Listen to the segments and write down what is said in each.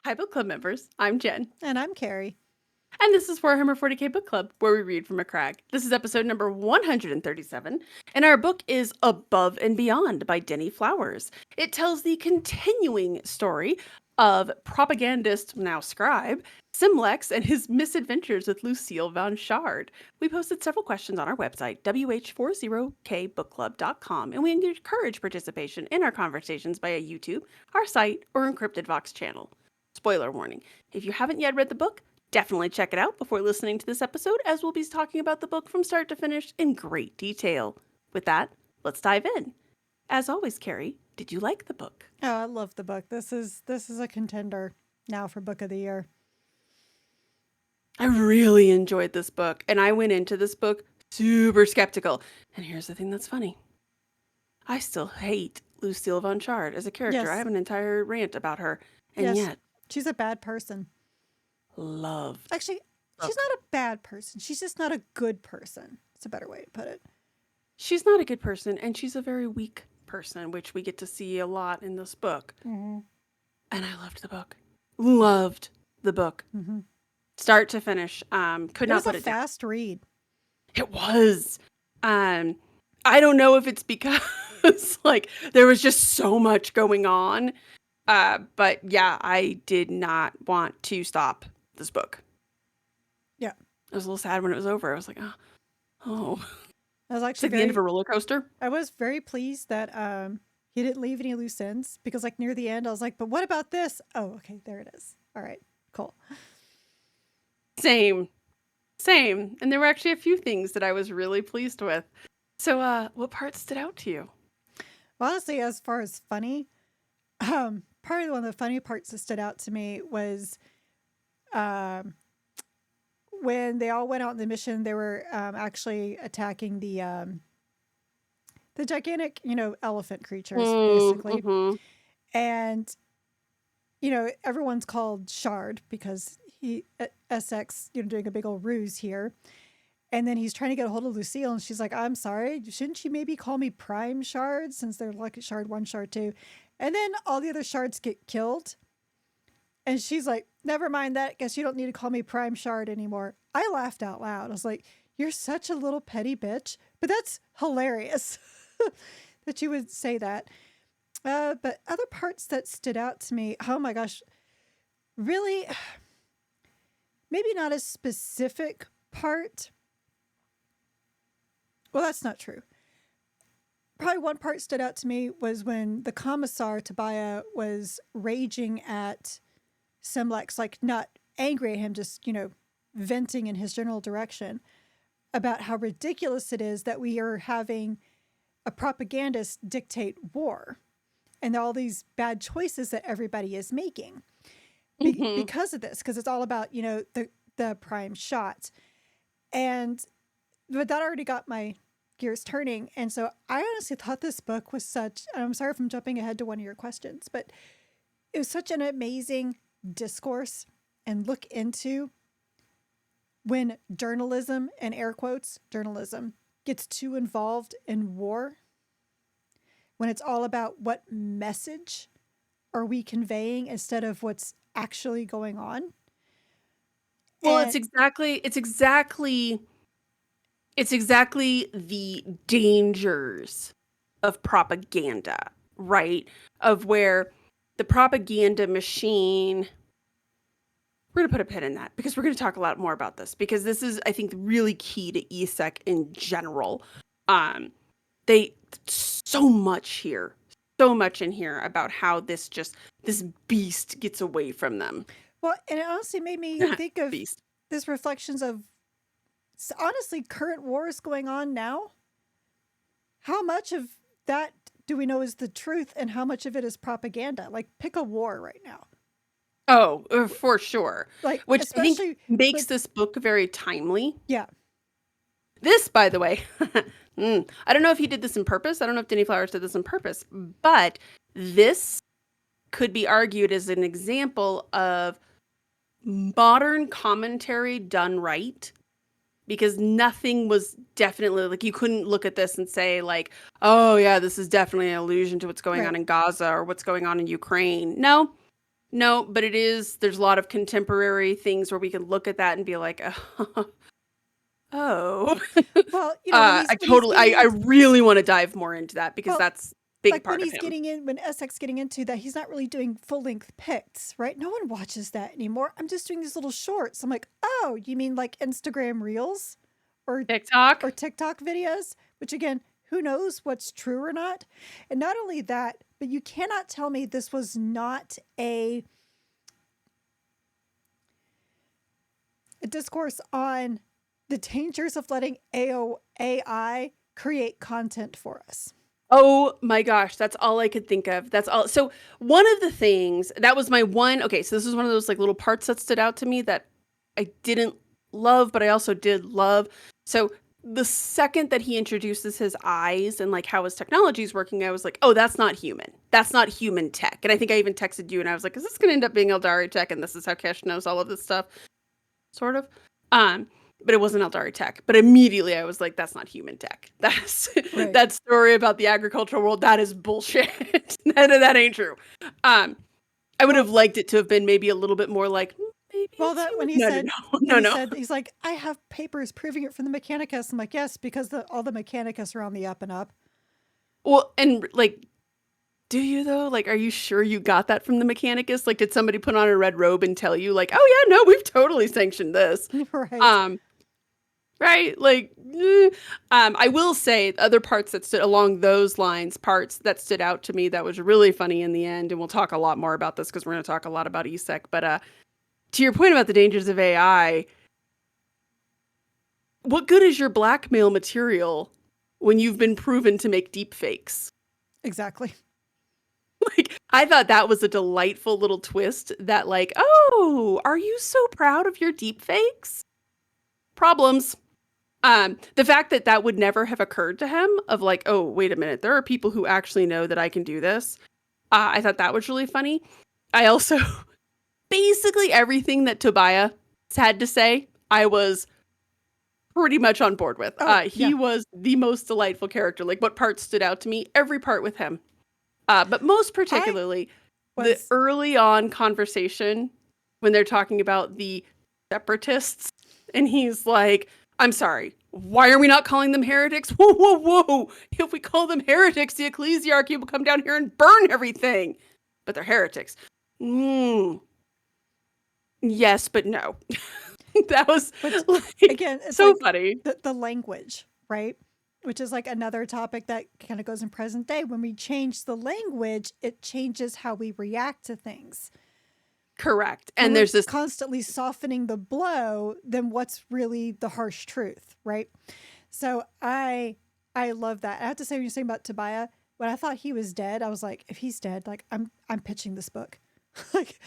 Hi, book club members. I'm Jen. And I'm Carrie. And this is Warhammer 40k Book Club, where we read from a crag. This is episode number 137, and our book is Above and Beyond by Denny Flowers. It tells the continuing story of propagandist, now scribe, Simlex and his misadventures with Lucille von Shard. We posted several questions on our website, WH40kbookclub.com, and we encourage participation in our conversations via YouTube, our site, or Encrypted Vox channel. Spoiler warning, if you haven't yet read the book, definitely check it out before listening to this episode, as we'll be talking about the book from start to finish in great detail. With that, let's dive in. As always, Carrie, did you like the book? Oh, I love the book. This is a contender now for Book of the Year. I really enjoyed this book, and I went into this book super skeptical. And here's the thing that's funny. I still hate Lucille von Shard as a character. Yes. I have an entire rant about her, and Yes. yet She's a bad person. loved. Actually, she's not a bad person. She's just not a good person. It's a better way to put it. She's not a good person, and she's a very weak person, which we get to see a lot in this book. Mm-hmm. And I loved the book. Loved the book. Mm-hmm. Start to finish. Could not put it down. It was a fast read. It was. I don't know if it's because like there was just so much going on. But yeah, I did not want to stop this book. Yeah. I was a little sad when it was over. I was like, oh. I was It's actually like the end of a roller coaster. I was very pleased that he didn't leave any loose ends, because like near the end I was like, but what about this? Oh, okay, there it is. All right, cool. Same. And there were actually a few things that I was really pleased with. So what part stood out to you? Well, honestly, as far as funny, probably one of the funny parts that stood out to me was when they all went out on the mission. They were actually attacking the gigantic, elephant creatures, basically. Mm-hmm. And, everyone's called Shard because he, SX, doing a big old ruse here. And then he's trying to get a hold of Lucille, and she's like, I'm sorry, shouldn't you maybe call me Prime Shard, since they're like Shard 1, Shard 2? And then all the other Shards get killed. And she's like, never mind that. Guess you don't need to call me Prime Shard anymore. I laughed out loud. I was like, you're such a little petty bitch. But that's hilarious that you would say that. But other parts that stood out to me, oh my gosh, really, maybe not a specific part. Well, that's not true. Probably one part stood out to me was when the commissar, Tobiah, was raging at Simlex, like not angry at him, just, venting in his general direction about how ridiculous it is that we are having a propagandist dictate war and all these bad choices that everybody is making because of this, because it's all about, the prime shot. But that already got my gears turning. And so I honestly thought this book was and I'm sorry if I'm jumping ahead to one of your questions, but it was such an amazing discourse and look into when journalism, and air quotes, journalism, gets too involved in war, when it's all about what message are we conveying instead of what's actually going on. Well, it's exactly the dangers of propaganda, right? Of where the propaganda machine, we're going to put a pin in that because we're going to talk a lot more about this, because this is, I think, really key to ESEC in general. So much in here about how this beast gets away from them. Well, and it honestly made me think of this reflections of, honestly, current wars going on now. How much of that do we know is the truth, and how much of it is propaganda? Like, pick a war right now. Oh, for sure. Like, which I think makes this book very timely. Yeah. This, by the way, I don't know if he did this on purpose. I don't know if Denny Flowers did this on purpose, but this could be argued as an example of modern commentary done right, because nothing was definitely, like, you couldn't look at this and say, like, oh yeah, this is definitely an allusion to what's going on in Gaza or what's going on in Ukraine. No, No, but there's a lot of contemporary things where we can look at that and be like, oh. Well, you know, when he's getting I into, really want to dive more into that because well, that's a big like when part of he's him. getting in, when Essex getting into that, he's not really doing full length pics, right? No one watches that anymore. I'm just doing these little shorts. I'm like, oh, you mean like Instagram Reels or TikTok? TikTok videos? Which again, who knows what's true or not? And not only that, but you cannot tell me this was not a discourse on the dangers of letting AI create content for us. Oh my gosh, that's all I could think of. That's all. So one of the things that was my one. Okay, so this is one of those like little parts that stood out to me that I didn't love, but I also did love. So the second that he introduces his eyes and like how his technology is working, I was like, oh, that's not human. That's not human tech. And I think I even texted you and I was like, is this going to end up being Eldari tech? And this is how Kesh knows all of this stuff, sort of. But it wasn't Eldari tech. But immediately I was like, that's not human tech. That's Right. that story about the agricultural world. That is bullshit. that ain't true. I would have liked it to have been maybe a little bit more like, maybe Well, it's that human. when he No, said no, no, when he no, no. said he's like, I have papers proving it from the Mechanicus. I'm like, yes, because all the Mechanicus are on the up and up. Well, and like, do you though? Like, are you sure you got that from the Mechanicus? Like, did somebody put on a red robe and tell you, like, oh yeah, no, we've totally sanctioned this? Right. Right? Like, I will say other parts that stood along those lines, parts that stood out to me that was really funny in the end, and we'll talk a lot more about this because we're going to talk a lot about ESEC. But to your point about the dangers of AI, what good is your blackmail material when you've been proven to make deep fakes? Exactly. Like, I thought that was a delightful little twist that, like, oh, are you so proud of your deep fakes? Problems. The fact that that would never have occurred to him of like, oh, wait a minute, there are people who actually know that I can do this. I thought that was really funny. I also, basically everything that Tobias had to say, I was pretty much on board with. Oh, He was the most delightful character. Like what part stood out to me? Every part with him. But most particularly, the was early on conversation when they're talking about the separatists, and he's like, I'm sorry, why are we not calling them heretics? Whoa, whoa, whoa. If we call them heretics, the ecclesiarchy will come down here and burn everything. But they're heretics. Yes, but no. That was like, again, it's so like funny. the language, right? Which is like another topic that kind of goes in present day. When we change the language, it changes how we react to things. Correct. When And we're there's this constantly softening the blow, then what's really the harsh truth, right? So I love that. I have to say, when you're saying about Tobias, when I thought he was dead, I was like, if he's dead, like I'm pitching this book. Like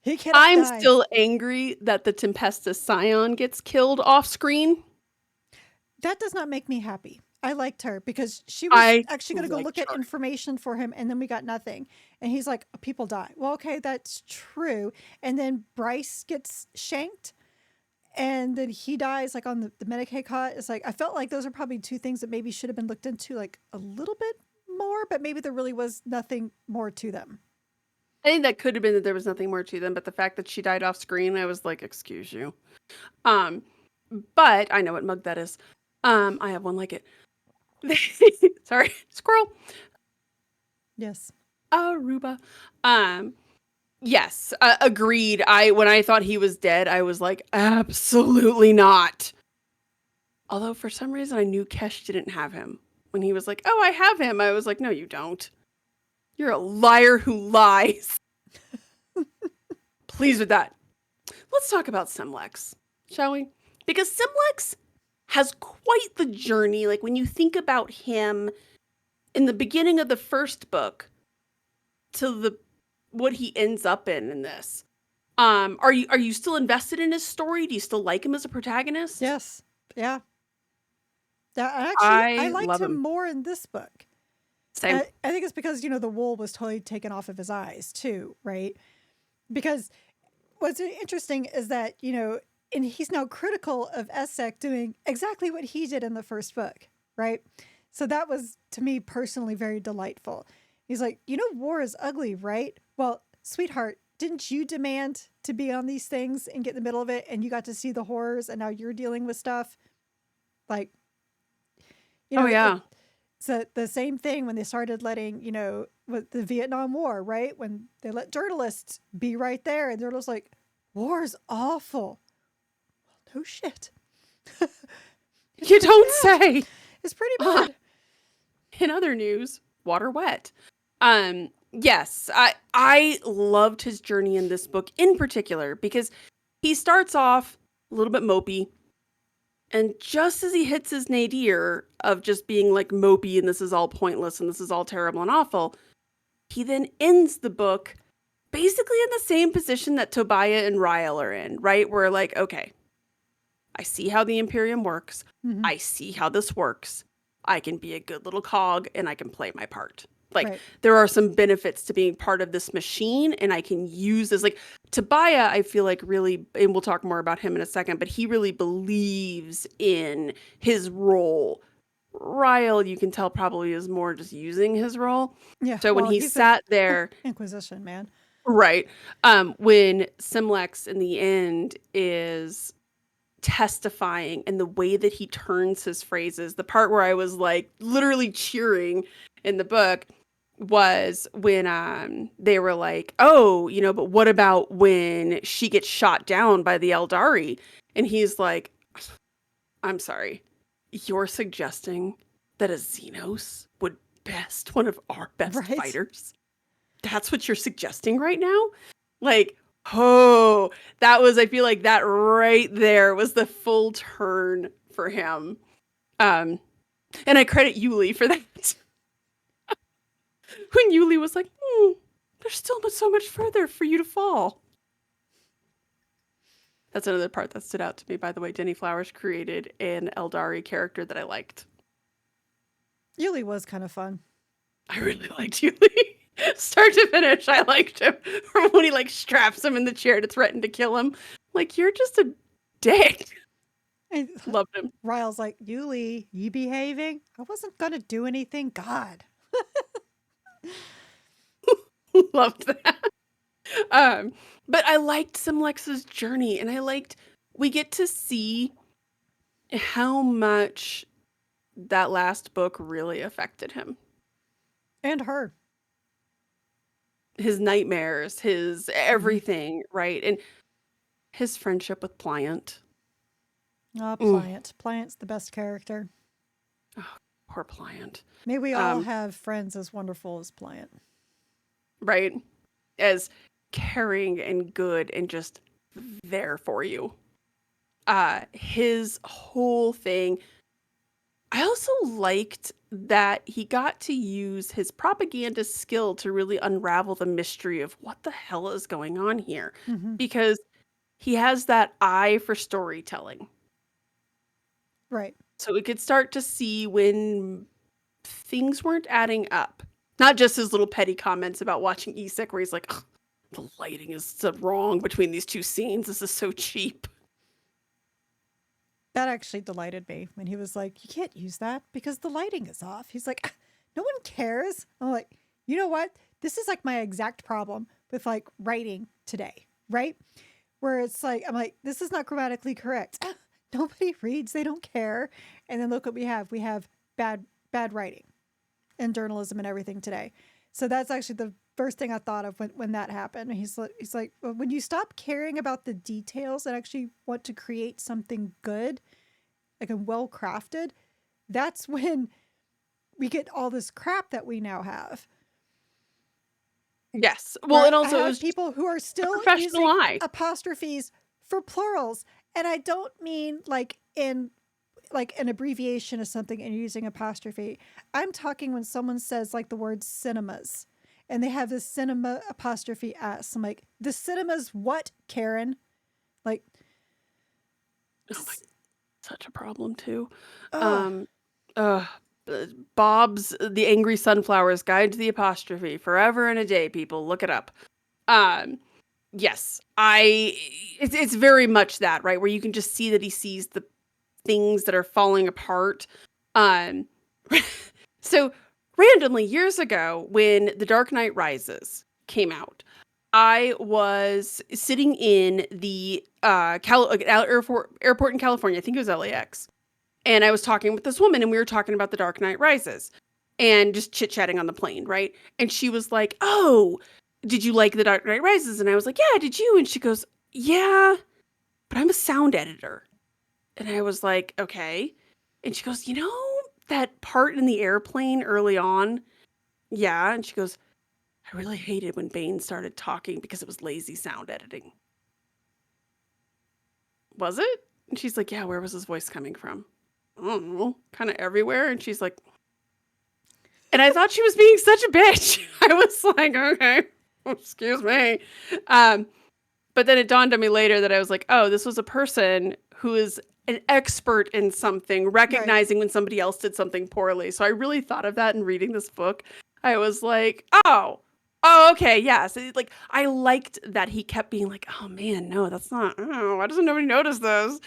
he cannot I'm die. still angry that the Tempestus Scion gets killed off screen. That does not make me happy. I liked her because she was I actually going to go liked look at her. information for him, and then we got nothing. And he's like, people die. Well, okay, that's true. And then Bryce gets shanked, and then he dies like on the Medicaid cot. It's like, I felt like those are probably two things that maybe should have been looked into like a little bit more, but maybe there really was nothing more to them. I think that could have been that there was nothing more to them, but the fact that she died off screen, I was like, excuse you. But I know what mug that is. I have one like it. Sorry, squirrel. Yes. Aruba. Yes, agreed. When I thought he was dead, I was like, absolutely not. Although for some reason I knew Kesh didn't have him. When he was like, oh, I have him, I was like, no, you don't. You're a liar who lies. Pleased with that. Let's talk about Simlex, shall we? Because Simlex has quite the journey. Like when you think about him in the beginning of the first book to what he ends up in this. Are you still invested in his story? Do you still like him as a protagonist? Yes. Yeah. Actually, I I liked love him him. more in this book. Same. I think it's because, the wool was totally taken off of his eyes too, right? Because what's interesting is that, and he's now critical of Essek doing exactly what he did in the first book, right? So that was, to me personally, very delightful. He's like, war is ugly, right? Well, sweetheart, didn't you demand to be on these things and get in the middle of it, and you got to see the horrors, and now you're dealing with stuff? Like, Oh yeah. it's the same thing when they started letting, with the Vietnam War, right? When they let journalists be right there, and they're just like, war's awful. Well, no shit. You don't say. It's pretty bad. In other news, water wet. Yes, I loved his journey in this book in particular because he starts off a little bit mopey, and just as he hits his nadir of just being like mopey and this is all pointless and this is all terrible and awful, he then ends the book basically in the same position that Tobiah and Ryle are in, right? Where like, okay, I see how the Imperium works. Mhm. I see how this works. I can be a good little cog and I can play my part. Like, Right. there are some benefits to being part of this machine, and I can use this. Like, Tobiah, I feel like really, and we'll talk more about him in a second, but he really believes in his role. Ryle, you can tell, probably is more just using his role. Yeah. So when Well, he he's sat there, Inquisition, man. right, when Simlex in the end is testifying and the way that he turns his phrases, the part where I was like literally cheering in the book was when they were like, oh, but what about when she gets shot down by the Eldari? And he's like, I'm sorry, you're suggesting that a Xenos would best one of our best Right. fighters? That's what you're suggesting right now? Like, oh, I feel like that right there was the full turn for him. And I credit Yuli for that. When Yuli was like, there's still so much further for you to fall. That's another part that stood out to me, by the way. Denny Flowers created an Eldari character that I liked. Yuli was kind of fun. I really liked Yuli. Start to finish, I liked him. From when he like straps him in the chair to threaten to kill him. Like, you're just a dick. And Loved him. Ryle's like, Yuli, you behaving? I wasn't going to do anything. God. Loved that. But I liked Simlex's journey, and we get to see how much that last book really affected him. And her. His nightmares, his everything, right? And his friendship with Pliant. Oh, Pliant. Pliant's the best character. Oh, poor Pliant. May we all have friends as wonderful as Pliant. Right? As caring and good and just there for you. His whole thing. I also liked that he got to use his propaganda skill to really unravel the mystery of what the hell is going on here. Mm-hmm. Because he has that eye for storytelling. Right. So we could start to see when things weren't adding up. Not just his little petty comments about watching Isak where he's like, the lighting is so wrong between these two scenes. This is so cheap. That actually delighted me when he was like, you can't use that because the lighting is off. He's like, no one cares. I'm like, you know what? This is like my exact problem with like writing today, right? Where it's like, I'm like, this is not grammatically correct. Nobody reads. They don't care. And then look what we have. We have bad writing and journalism and everything today. So that's actually the first thing I thought of when that happened. He's like, well, when you stop caring about the details and actually want to create something good, like a well crafted, that's when we get all this crap that we now have. Yes. Well, and also I have people who are still using apostrophes for plurals, and I don't mean like an abbreviation of something and using apostrophe. I'm talking when someone says like the word cinemas. And they have this cinema apostrophe S. I'm like, the cinema's what, Karen? Like, oh my, such a problem too. Oh. Bob's The Angry Sunflower's Guide to the Apostrophe. Forever and a Day, people. Look it up. Yes, it's very much that, right? Where you can just see that he sees the things that are falling apart. So randomly, years ago, when The Dark Knight Rises came out, I was sitting in the airport in California. I think it was LAX. And I was talking with this woman, and we were talking about The Dark Knight Rises and just chit-chatting on the plane, right? And she was like, oh, did you like The Dark Knight Rises? And I was like, yeah, did you? And she goes, yeah, but I'm a sound editor. And I was like, okay. And she goes, you know that part in the airplane early on? Yeah. And she goes, I really hated when Bane started talking because it was lazy sound editing. Was it? And she's like, yeah, where was his voice coming from? I don't know, kind of everywhere. And she's like, and I thought she was being such a bitch. I was like, okay, excuse me. But then it dawned on me later that I was like, oh, this was a person who is an expert in something, recognizing when somebody else did something poorly. So I really thought of that in reading this book. I was like, oh, okay, yes. Like, I liked that he kept being like, oh man, no, that's not, oh, why doesn't nobody notice this?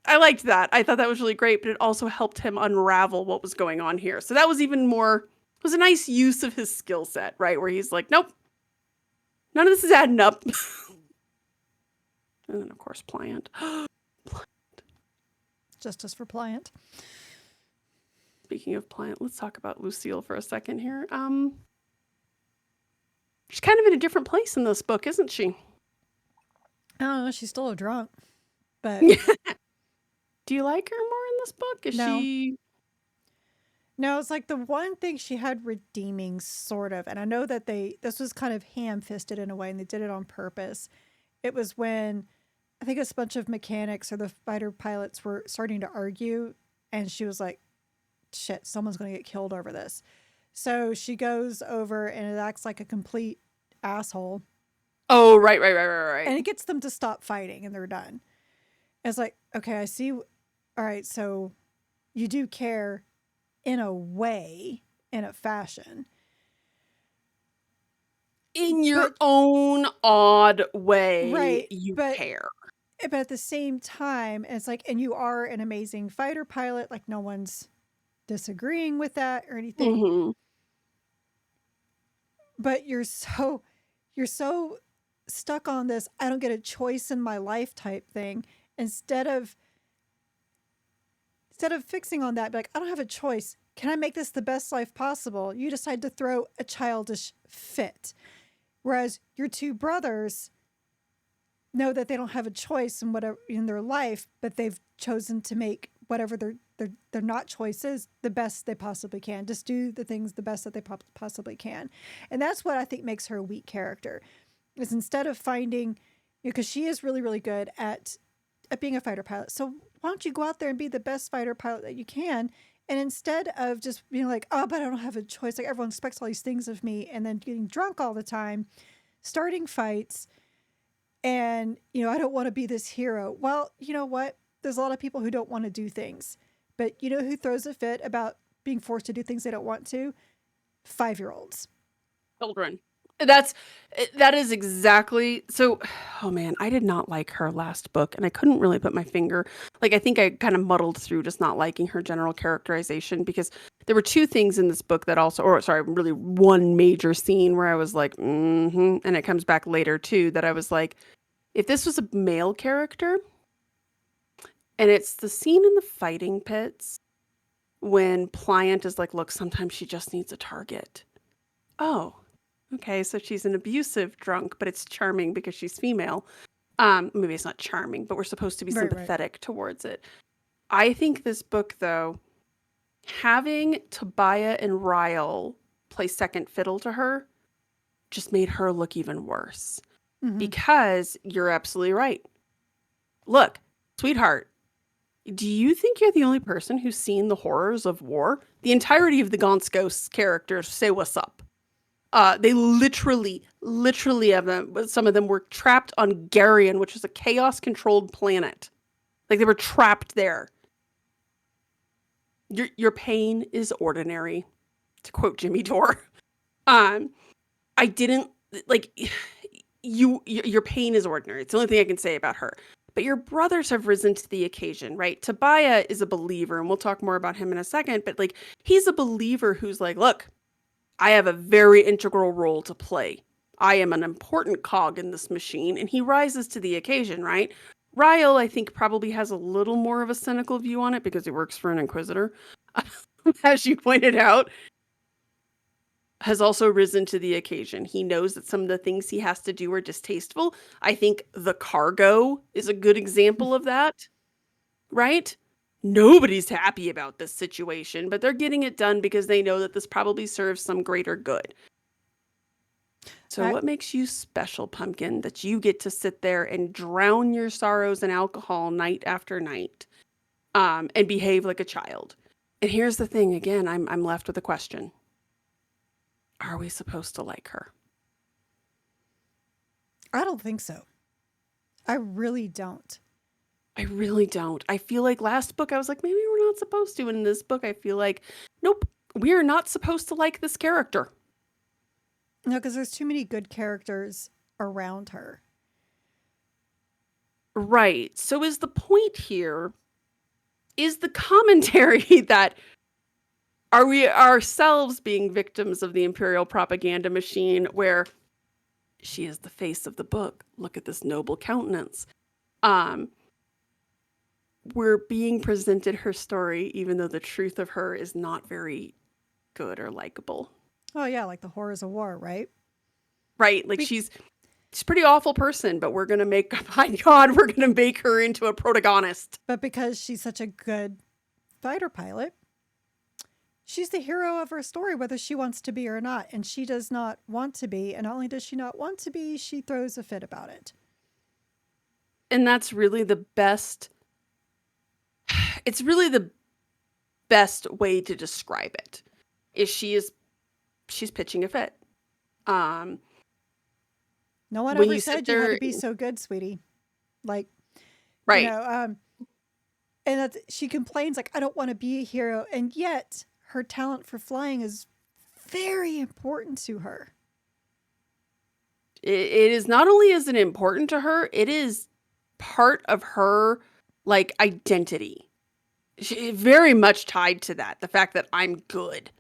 I liked that. I thought that was really great, but it also helped him unravel what was going on here. So that was even more, it was a nice use of his skill set, right? Where he's like, nope, none of this is adding up. And then, of course, Pliant. Justice for Pliant. Speaking of Pliant, let's talk about Lucille for a second here. She's kind of in a different place in this book, isn't she? I don't know. She's still a drunk, but do you like her more in this book? Is she? No, it's like the one thing she had redeeming, sort of. And I know that this was kind of ham-fisted in a way, and they did it on purpose. It was when I think a bunch of mechanics or the fighter pilots were starting to argue, and she was like, shit, someone's going to get killed over this. So she goes over and it acts like a complete asshole. Oh, right. And it gets them to stop fighting, and they're done. And it's like, okay, I see. All right, so you do care in a way, in a fashion. In your own odd way, right, you care. But at the same time, it's like, and you are an amazing fighter pilot. Like, no one's disagreeing with that or anything. Mm-hmm. But you're so stuck on this, I don't get a choice in my life type thing. Instead of fixing on that, like, I don't have a choice. Can I make this the best life possible? You decide to throw a childish fit. Whereas your two brothers know that they don't have a choice in whatever in their life, but they've chosen to make whatever their not choice is the best they possibly can. Just do the things the best that they possibly can. And that's what I think makes her a weak character. Is instead of finding, because she is really, really good at being a fighter pilot. So why don't you go out there and be the best fighter pilot that you can? And instead of just being like, oh, but I don't have a choice. Like, everyone expects all these things of me. And then getting drunk all the time, starting fights. And, I don't want to be this hero. Well, you know what? There's a lot of people who don't want to do things. But you know who throws a fit about being forced to do things they don't want to? 5-year-olds. Children. That is exactly so. Oh man, I did not like her last book, and I couldn't really put my finger. Like, I think I kind of muddled through just not liking her general characterization, because there were two things in this book that also, or sorry, really one major scene where I was like, and it comes back later too, that I was like, if this was a male character, and it's the scene in the fighting pits when Pliant is like, look, sometimes she just needs a target. Oh. Okay, so she's an abusive drunk, but it's charming because she's female. Maybe it's not charming, but we're supposed to be sympathetic towards it. I think this book, though, having Tobiah and Ryle play second fiddle to her just made her look even worse. Mm-hmm. Because you're absolutely right. Look, sweetheart, do you think you're the only person who's seen the horrors of war? The entirety of the Gaunt's Ghosts characters say what's up. They literally have them. Some of them were trapped on Garion, which is a chaos-controlled planet. Like, they were trapped there. Your pain is ordinary, to quote Jimmy Dore. I didn't like your pain is ordinary. It's the only thing I can say about her. But your brothers have risen to the occasion, right? Tobiah is a believer, and we'll talk more about him in a second. But like, he's a believer who's like, look, I have a very integral role to play I am an important cog in this machine, and he rises to the occasion, right? Ryle, I think, probably has a little more of a cynical view on it because he works for an inquisitor, as you pointed out, has also risen to the occasion. He knows that some of the things he has to do are distasteful. I think the cargo is a good example of that, right? Nobody's happy about this situation, but they're getting it done because they know that this probably serves some greater good. So I, what makes you special, Pumpkin, that you get to sit there and drown your sorrows in alcohol night after night, and behave like a child? And here's the thing, again, I'm left with a question. Are we supposed to like her? I don't think so. I really don't. I really don't. I feel like last book I was like, maybe we're not supposed to. And in this book, I feel like, nope, we are not supposed to like this character. No, because there's too many good characters around her. Right. So is the point here, is the commentary that are we ourselves being victims of the imperial propaganda machine where she is the face of the book? Look at this noble countenance. We're being presented her story, even though the truth of her is not very good or likable. Oh yeah, like the horrors of war, right? Right? Like she's a pretty awful person, but we're gonna make, my God, we're gonna make her into a protagonist. But because she's such a good fighter pilot, she's the hero of her story, whether she wants to be or not. And she does not want to be. And not only does she not want to be, she throws a fit about it. And that's really the best. It's really the best way to describe it. Is she's pitching a fit. No one When ever you said sit you had there, to be so good, sweetie. Like, right? you know, and she complains like, I don't want to be a hero. And yet her talent for flying is very important to her. It is, not only is it important to her, it is part of her like identity. She very much tied to that. The fact that I'm good.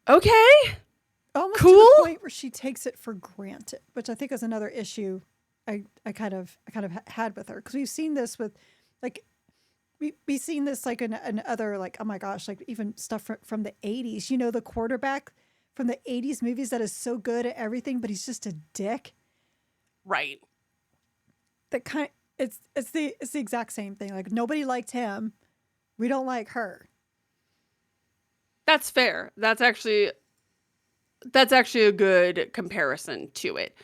Okay. Almost to Cool. the point where she takes it for granted, which I think is another issue I kind of had with her, because we've seen this with like we've seen this like in other, like, oh my gosh, like even stuff from the 80s. You know, the quarterback from the 80s movies that is so good at everything, but he's just a dick. Right. That kind of, it's the exact same thing. Like nobody liked him, we don't like her. That's fair. That's actually a good comparison to it.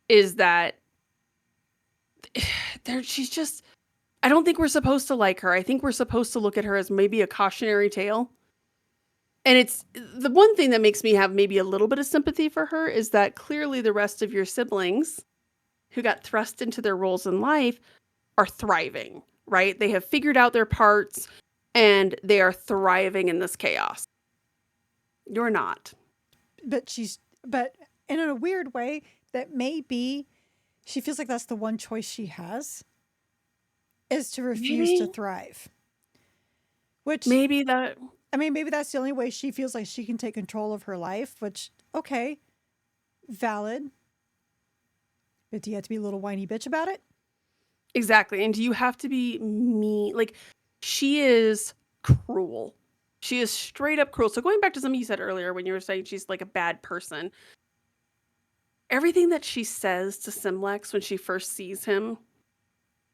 Is that she's just, I don't think we're supposed to like her. I think we're supposed to look at her as maybe a cautionary tale. And it's the one thing that makes me have maybe a little bit of sympathy for her is that clearly the rest of your siblings who got thrust into their roles in life are thriving, right? They have figured out their parts and they are thriving in this chaos. You're not. But in a weird way, that maybe she feels like that's the one choice she has, is to refuse to thrive. Which Maybe that. I mean, maybe that's the only way she feels like she can take control of her life, which, okay, valid. But do you have to be a little whiny bitch about it? Exactly. And do you have to be mean? Like, she is cruel. She is straight up cruel. So going back to something you said earlier when you were saying she's like a bad person, everything that she says to Simlex when she first sees him,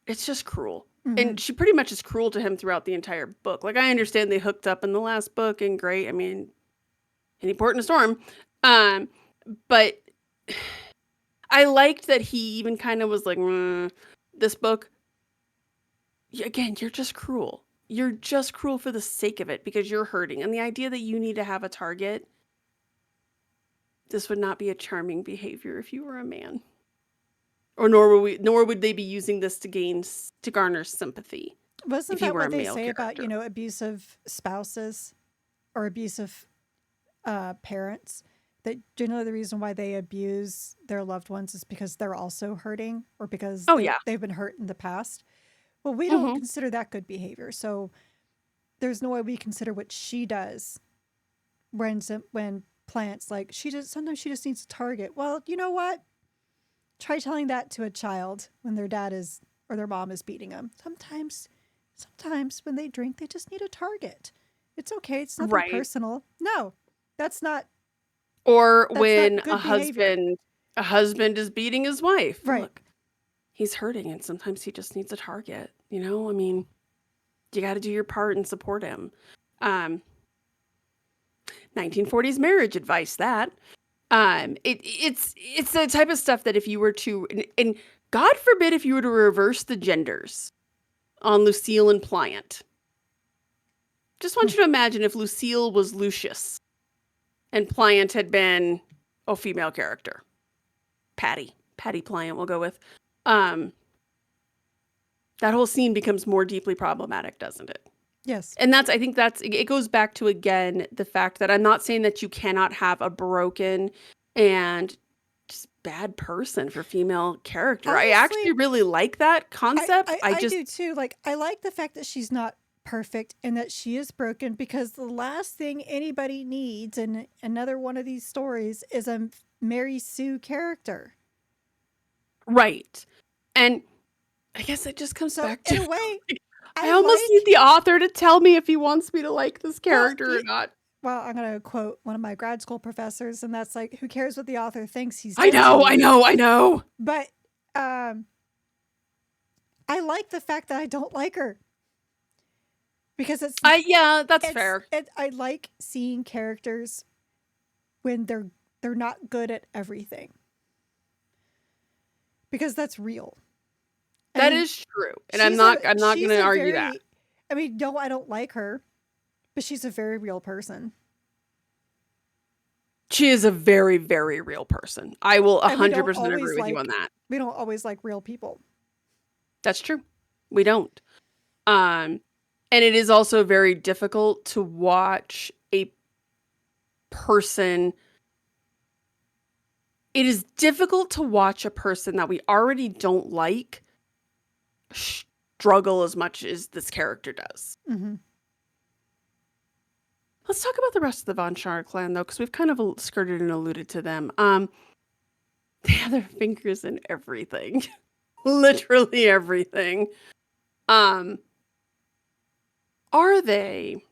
it's just cruel. Mm-hmm. And she pretty much is cruel to him throughout the entire book. Like, I understand they hooked up in the last book and great. I mean, any port in a storm. But I liked that he even kind of was like, this book, again, you're just cruel. You're just cruel for the sake of it because you're hurting. And the idea that you need to have a target, this would not be a charming behavior if you were a man. Or nor would they be using this to garner sympathy. Wasn't that what they say about, you know, abusive spouses or abusive parents? That generally the reason why they abuse their loved ones is because they're also hurting, or because they've been hurt in the past. Well, we don't consider that good behavior. So there's no way we consider what she does when plants. Like sometimes she just needs a target. Well, you know what? Try telling that to a child when their dad is or their mom is beating them. Sometimes when they drink, they just need a target. It's okay. It's nothing Right. personal. No, that's not Or that's not when good behavior. a husband is beating his wife. Right. Look, he's hurting and sometimes he just needs a target. You know, I mean, you got to do your part and support him. 1940s marriage advice that. It's the type of stuff that if you were to, and God forbid if you were to reverse the genders on Lucille and Pliant. Just want you to imagine if Lucille was Lucius and Pliant had been a female character. Patty Pliant we'll go with. That whole scene becomes more deeply problematic, doesn't it? Yes. And I think it goes back to, again, the fact that I'm not saying that you cannot have a broken and just bad person for female character. Honestly, I actually really like that concept. I do too. Like, I like the fact that she's not perfect and that she is broken, because the last thing anybody needs in another one of these stories is a Mary Sue character. Right. And I guess it just comes back to, in a way, I almost need the author to tell me if he wants me to like this character or not. Well, I'm going to quote one of my grad school professors, and that's like, who cares what the author thinks? He's I know. But I like the fact that I don't like her. Because that's fair. I like seeing characters when they're not good at everything. Because that's real. That is true. And I'm not going to argue that. I mean, no, I don't like her, but she's a very real person. She is a very, very real person. I will 100% agree with you on that. We don't always like real people. That's true. We don't. And it is also very difficult to watch a person. It is difficult to watch a person that we already don't like struggle as much as this character does. Mm-hmm. Let's talk about the rest of the Von Shard clan, though, because we've kind of skirted and alluded to them. They have their fingers in everything. Literally everything. Are they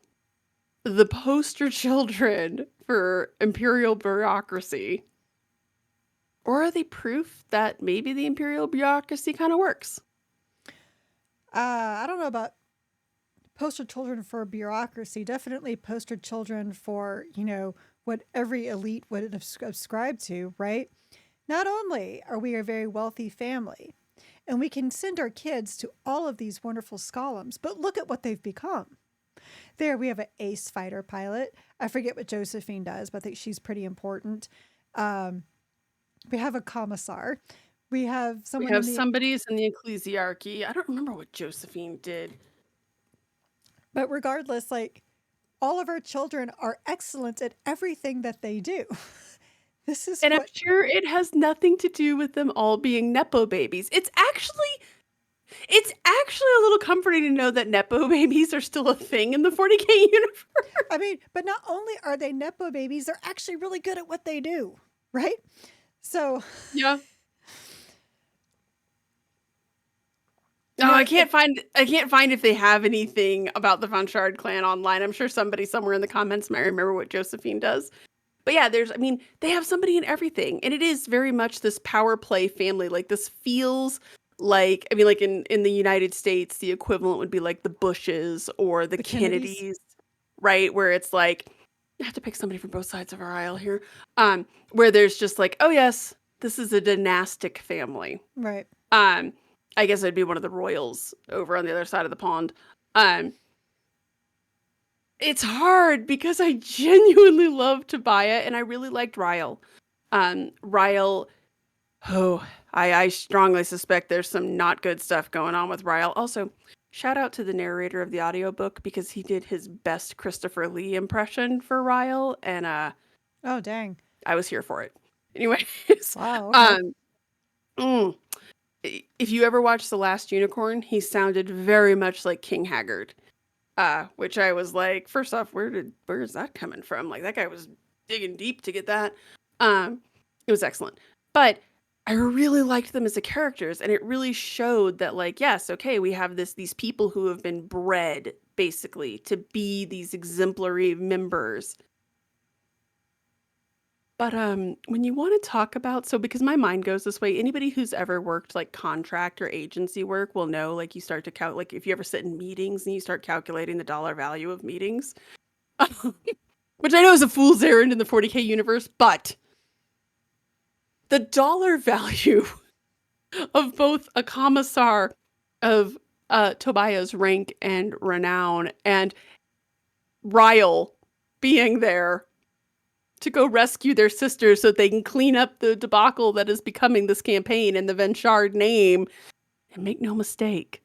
the poster children for imperial bureaucracy? Or are they proof that maybe the imperial bureaucracy kind of works? I don't know about poster children for bureaucracy. Definitely poster children for, what every elite would have subscribed to, right? Not only are we a very wealthy family, and we can send our kids to all of these wonderful scholars, but look at what they've become. There, we have an ace fighter pilot. I forget what Josephine does, but I think she's pretty important. We have a commissar. We have somebody's in the ecclesiarchy. I don't remember what Josephine did. But regardless, like, all of our children are excellent at everything that they do. I'm sure it has nothing to do with them all being Nepo babies. It's actually a little comforting to know that Nepo babies are still a thing in the 40k universe. I mean, but not only are they Nepo babies, they're actually really good at what they do, right? So yeah. No, I can't find if they have anything about the Von Shard clan online. I'm sure somebody somewhere in the comments might remember what Josephine does. But yeah, they have somebody in everything. And it is very much this power play family. Like, this feels like, like in the United States, the equivalent would be like the Bushes or the Kennedys, right? Where it's like, I have to pick somebody from both sides of our aisle here. Where there's just like, oh yes, this is a dynastic family. Right. I guess I'd be one of the royals over on the other side of the pond. It's hard because I genuinely love Tobiah and I really liked Ryle. Ryle, I strongly suspect there's some not good stuff going on with Ryle. Also, shout out to the narrator of the audiobook because he did his best Christopher Lee impression for Ryle, and oh dang, I was here for it. Anyways, wow. Okay. If you ever watched The Last Unicorn, he sounded very much like King Haggard, which I was like, first off, where is that coming from? Like, that guy was digging deep to get that. It was excellent. But I really liked them as the characters, and it really showed that, like, yes, okay, we have these people who have been bred basically to be these exemplary members. But when you want to talk about, so because my mind goes this way, anybody who's ever worked like contract or agency work will know, like, you start to count, like, if you ever sit in meetings and you start calculating the dollar value of meetings, which I know is a fool's errand in the 40k universe, but the dollar value of both a commissar of Tobiah's rank and renown, and Ryle being there to go rescue their sister so they can clean up the debacle that is becoming this campaign and the von Shard name. And make no mistake,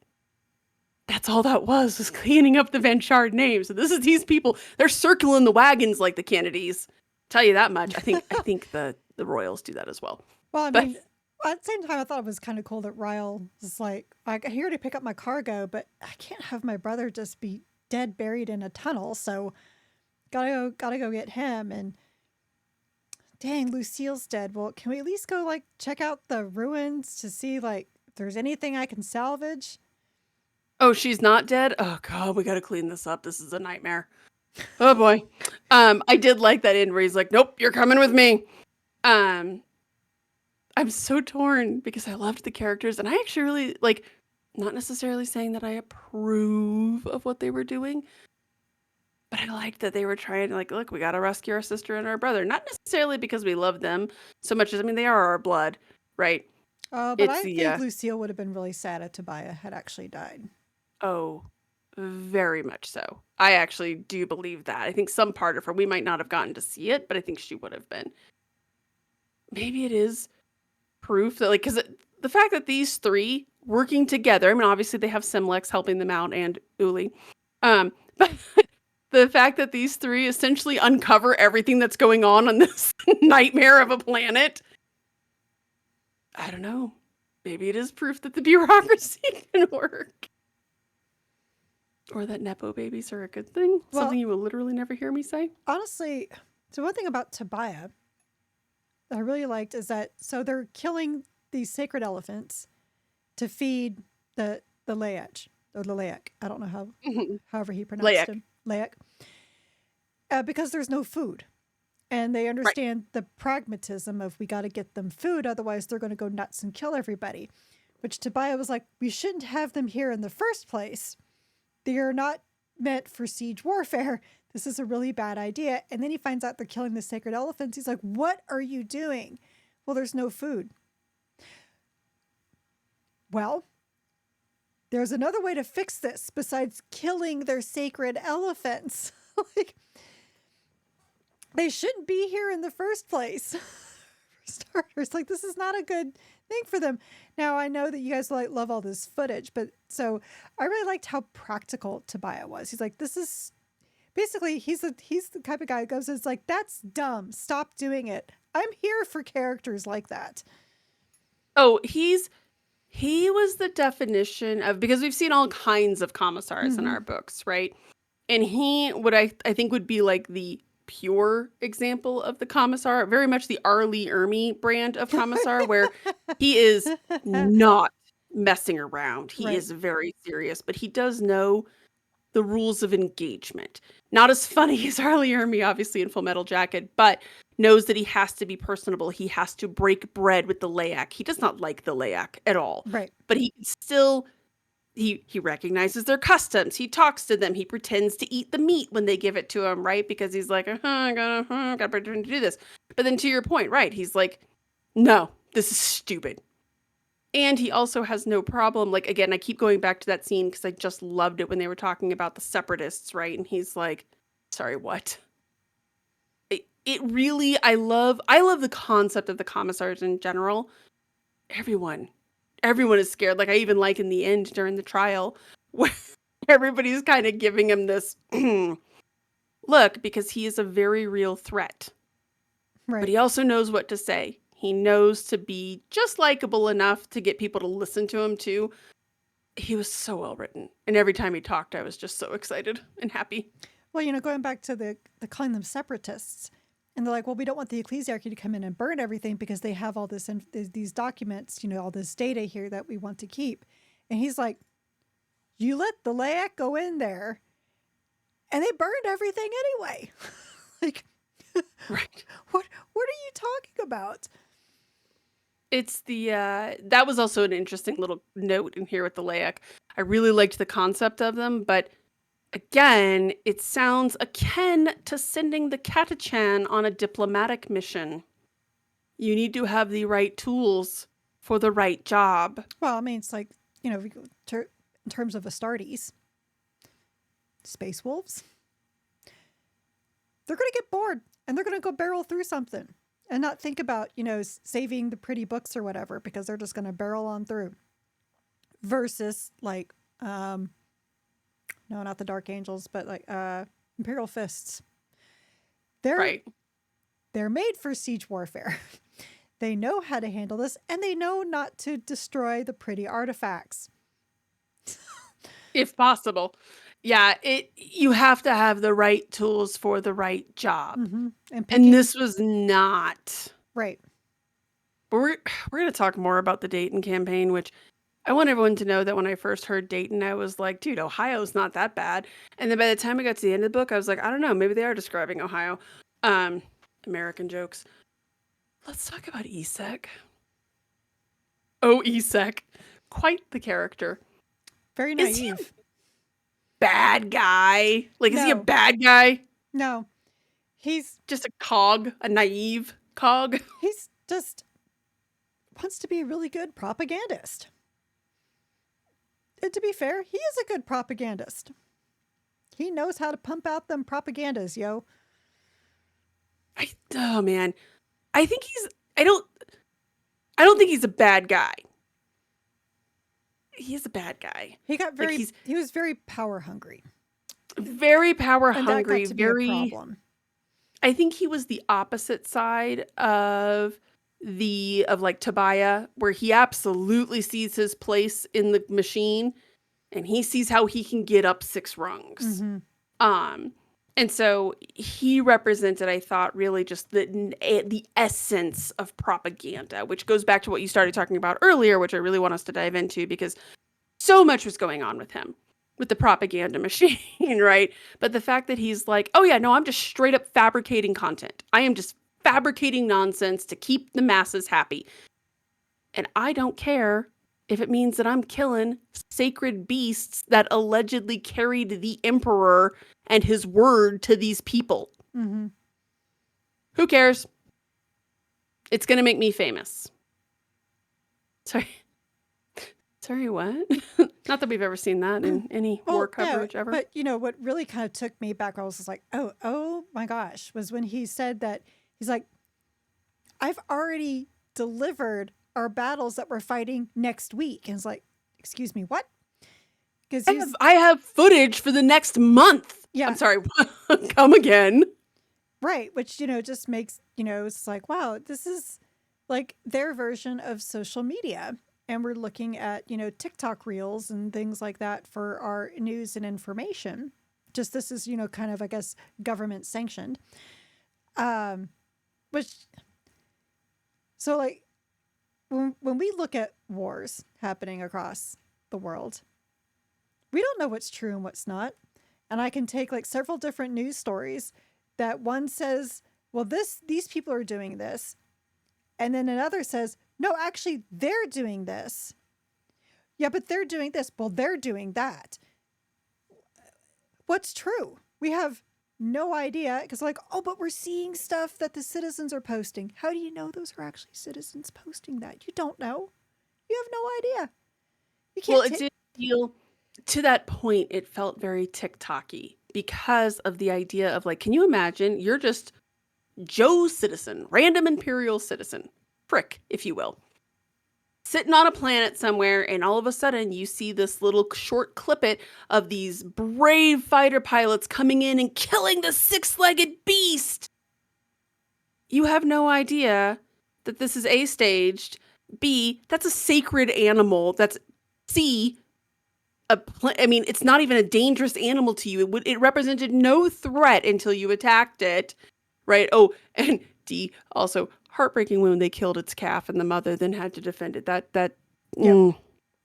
that's all that was cleaning up the von Shard name. So this is these people. They're circling the wagons like the Kennedys. Tell you that much. I think the Royals do that as well. Well, I mean, at the same time, I thought it was kind of cool that Ryle was like, I'm here to pick up my cargo, but I can't have my brother just be dead, buried in a tunnel. So gotta go get him. And dang, Lucille's dead. Well, can we at least go like check out the ruins to see like if there's anything I can salvage? Oh, she's not dead? Oh god, we gotta clean this up. This is a nightmare. Oh boy. I did like that end where he's like, nope, you're coming with me. I'm so torn because I loved the characters, and I actually really, like, not necessarily saying that I approve of what they were doing, but I liked that they were trying to, like, look, we gotta rescue our sister and our brother. Not necessarily because we love them so much as, I mean, they are our blood, right? But It's I the, think Lucille would have been really sad if Tobiah had actually died. oh, very much so. I actually do believe that. I think some part of her, we might not have gotten to see it, but I think she would have been. Maybe it is proof that, like, because the fact that these three working together, I mean, obviously they have Simlex helping them out and Uli, but the fact that these three essentially uncover everything that's going on this nightmare of a planet, I don't know. Maybe it is proof that the bureaucracy can work. Or that Nepo babies are a good thing. Well, something you will literally never hear me say. Honestly, so one thing about Tobiah that I really liked is that, so they're killing these sacred elephants to feed the Layak, or Layak. I don't know how, however he pronounced Layak. him. Layak. Because there's no food. And they understand the pragmatism of we got to get them food, otherwise they're going to go nuts and kill everybody. Which Tobiah was like, we shouldn't have them here in the first place. They are not meant for siege warfare. This is a really bad idea. And then he finds out they're killing the sacred elephants. He's like, what are you doing? Well, there's no food. Well, there's another way to fix this besides killing their sacred elephants. Like, they shouldn't be here in the first place. For starters, like, this is not a good thing for them. Now, I know that you guys like love all this footage, but so I really liked how practical Tobiah was. He's like, this is basically, he's the type of guy who goes, it's like, that's dumb. Stop doing it. I'm here for characters like that. Oh, he was the definition of, because we've seen all kinds of commissars in our books, right? And he, what I think would be like the pure example of the commissar, very much the Arlie Ermy brand of commissar, where he is not messing around. He Right. is very serious, but he does know the rules of engagement. Not as funny as Arlie Ermy, obviously, in Full Metal Jacket, but knows that he has to be personable. He has to break bread with the Layak. He does not like the Layak at all. Right. But he still, he recognizes their customs. He talks to them. He pretends to eat the meat when they give it to him, right? Because he's like, I gotta pretend to do this. But then to your point, right? He's like, no, this is stupid. And he also has no problem, like, again, I keep going back to that scene because I just loved it when they were talking about the separatists, right? And he's like, sorry, what? It really, I love the concept of the commissars in general. Everyone is scared. Like, I even like in the end during the trial where everybody's kind of giving him this look, because he is a very real threat. Right. But he also knows what to say. He knows to be just likable enough to get people to listen to him too. He was so well written. And every time he talked, I was just so excited and happy. Well, you know, going back to the calling them separatists, And they're like, well, we don't want the ecclesiarchy to come in and burn everything because they have all this, these documents, all this data here that we want to keep. And he's like, you let the LAAC go in there and they burned everything anyway. Like, Right. what are you talking about? It's the that was also an interesting little note in here with the LAAC. I really liked the concept of them, but again, it sounds akin to sending the Catachan on a diplomatic mission. You need to have the right tools for the right job. Well, I mean, it's like, we go in terms of Astartes, space wolves, they're going to get bored and they're going to go barrel through something and not think about, saving the pretty books or whatever, because they're just going to barrel on through. Versus like, no, not the Dark Angels, but like Imperial Fists. They're made for siege warfare. They know how to handle this, and they know not to destroy the pretty artifacts. If possible. Yeah, you have to have the right tools for the right job. Mm-hmm. And this was not. Right. But we're going to talk more about the Dayton campaign, which I want everyone to know that when I first heard Dayton, I was like, dude, Ohio's not that bad. And then by the time I got to the end of the book, I was like, I don't know, maybe they are describing Ohio. American jokes. Let's talk about Esek. Oh, Esek. Quite the character. Very naive. Is he a bad guy? Like, is he a bad guy? No. He's just a cog, a naive cog. He's just wants to be a really good propagandist. And to be fair, he is a good propagandist. He knows how to pump out them propagandas, yo. Oh man. I don't think he's a bad guy. He is a bad guy. He got he was very power hungry. Very power hungry. That got to be a problem. I think he was the opposite side of like Tobiah, where he absolutely sees his place in the machine and he sees how he can get up 6 rungs. Mm-hmm. And so he represented, I thought, really just the essence of propaganda, which goes back to what you started talking about earlier, which I really want us to dive into, because so much was going on with him, with the propaganda machine, right? But the fact that he's like, oh yeah, no, I'm just straight up fabricating content. I am just fabricating nonsense to keep the masses happy. And I don't care if it means that I'm killing sacred beasts that allegedly carried the emperor and his word to these people. Mm-hmm. Who cares? It's going to make me famous. Sorry, what? Not that we've ever seen that in any war coverage ever. But, what really kind of took me back, I was just like, oh my gosh, was when he said that, he's like, I've already delivered our battles that we're fighting next week. And it's like, excuse me, what? Because I have footage for the next month. Yeah. I'm sorry, come again. Right, which, just makes, it's like, wow, this is like their version of social media. And we're looking at, TikTok reels and things like that for our news and information. Just this is, kind of, I guess, government sanctioned. So like when we look at wars happening across the world, we don't know what's true and what's not. And I can take like several different news stories that one says, well, these people are doing this. And then another says, no, actually, they're doing this. Yeah, but they're doing this. Well, they're doing that. What's true? We have no idea, because like, oh, but we're seeing stuff that the citizens are posting. How do you know those are actually citizens posting that? You don't know. You have no idea. You can't. Well, it did feel, to that point, it felt very TikTok-y because of the idea of like, can you imagine? You're just Joe citizen, random imperial citizen, prick, if you will, sitting on a planet somewhere, and all of a sudden you see this little short clippet of these brave fighter pilots coming in and killing the 6-legged beast. You have no idea that this is A, staged, B, that's a sacred animal, that's C, it's not even a dangerous animal to you. It represented no threat until you attacked it. right? Oh, and D, also heartbreaking when they killed its calf and the mother then had to defend it. Yep.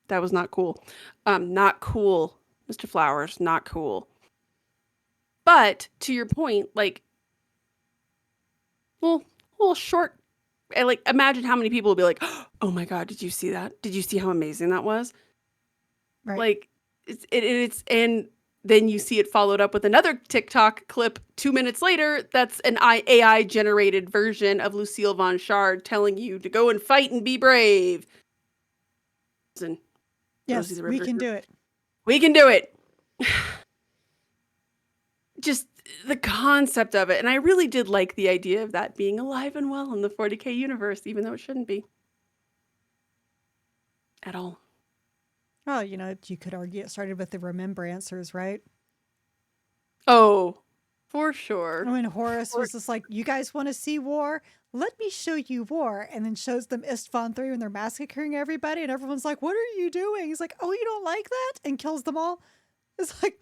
That was not cool. Not cool, Mr. Flowers, not cool. But to your point, like, well, short. Like, imagine how many people will be like, "Oh my God, did you see that? Did you see how amazing that was?" Right. Like, it's and then you see it followed up with another TikTok clip 2 minutes later. That's an AI generated version of Lucille von Shard telling you to go and fight and be brave. And Rosie Yes, the we Riveter, can do it. we can do it. Just the concept of it. And I really did like the idea of that being alive and well in the 40K universe, even though it shouldn't be at all. Oh, you could argue it started with the remembrancers, right? Oh, for sure. When Horus was just like, "You guys want to see war? Let me show you war," and then shows them Istvan 3 when they're massacring everybody, and everyone's like, "What are you doing?" He's like, "Oh, you don't like that?" and kills them all. It's like,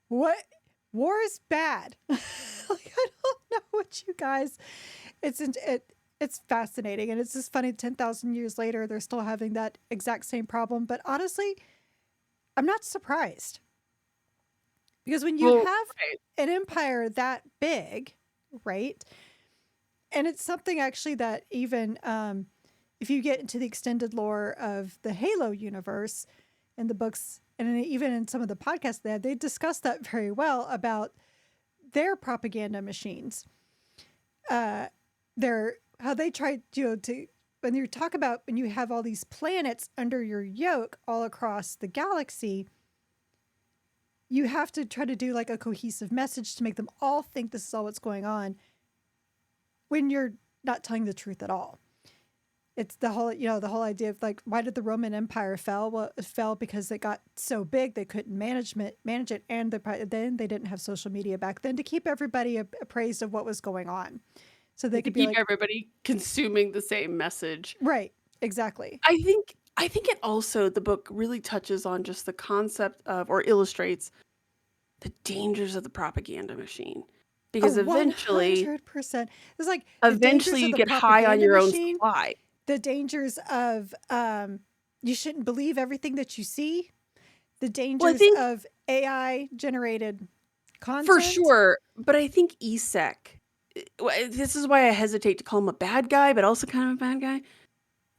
what? War is bad. Like, I don't know what you guys. It's fascinating, and it's just funny. 10,000 years later, they're still having that exact same problem. But honestly, I'm not surprised. Because when you Well, have right. an empire that big, right? And it's something actually that even if you get into the extended lore of the Halo universe in the books and even in some of the podcasts they discuss that very well about their propaganda machines. Their how they try to when you talk about when you have all these planets under your yoke all across the galaxy, you have to try to do like a cohesive message to make them all think this is all what's going on when you're not telling the truth at all. It's the whole idea of like, why did the Roman Empire fell? Well, it fell because it got so big they couldn't manage it, and then they didn't have social media back then to keep everybody appraised of what was going on, so they To could be keep like, everybody consuming the same message. right, exactly. I think it also the book really touches on just the concept of or illustrates the dangers of the propaganda machine. Oh, Because eventually 100%. It's like the eventually dangers of you the get high on propaganda your own machine, supply. the dangers of you shouldn't believe everything that you see, the Well, I dangers think of AI generated for content. sure, but I think ESEC this is why I hesitate to call him a bad guy, but also kind of a bad guy.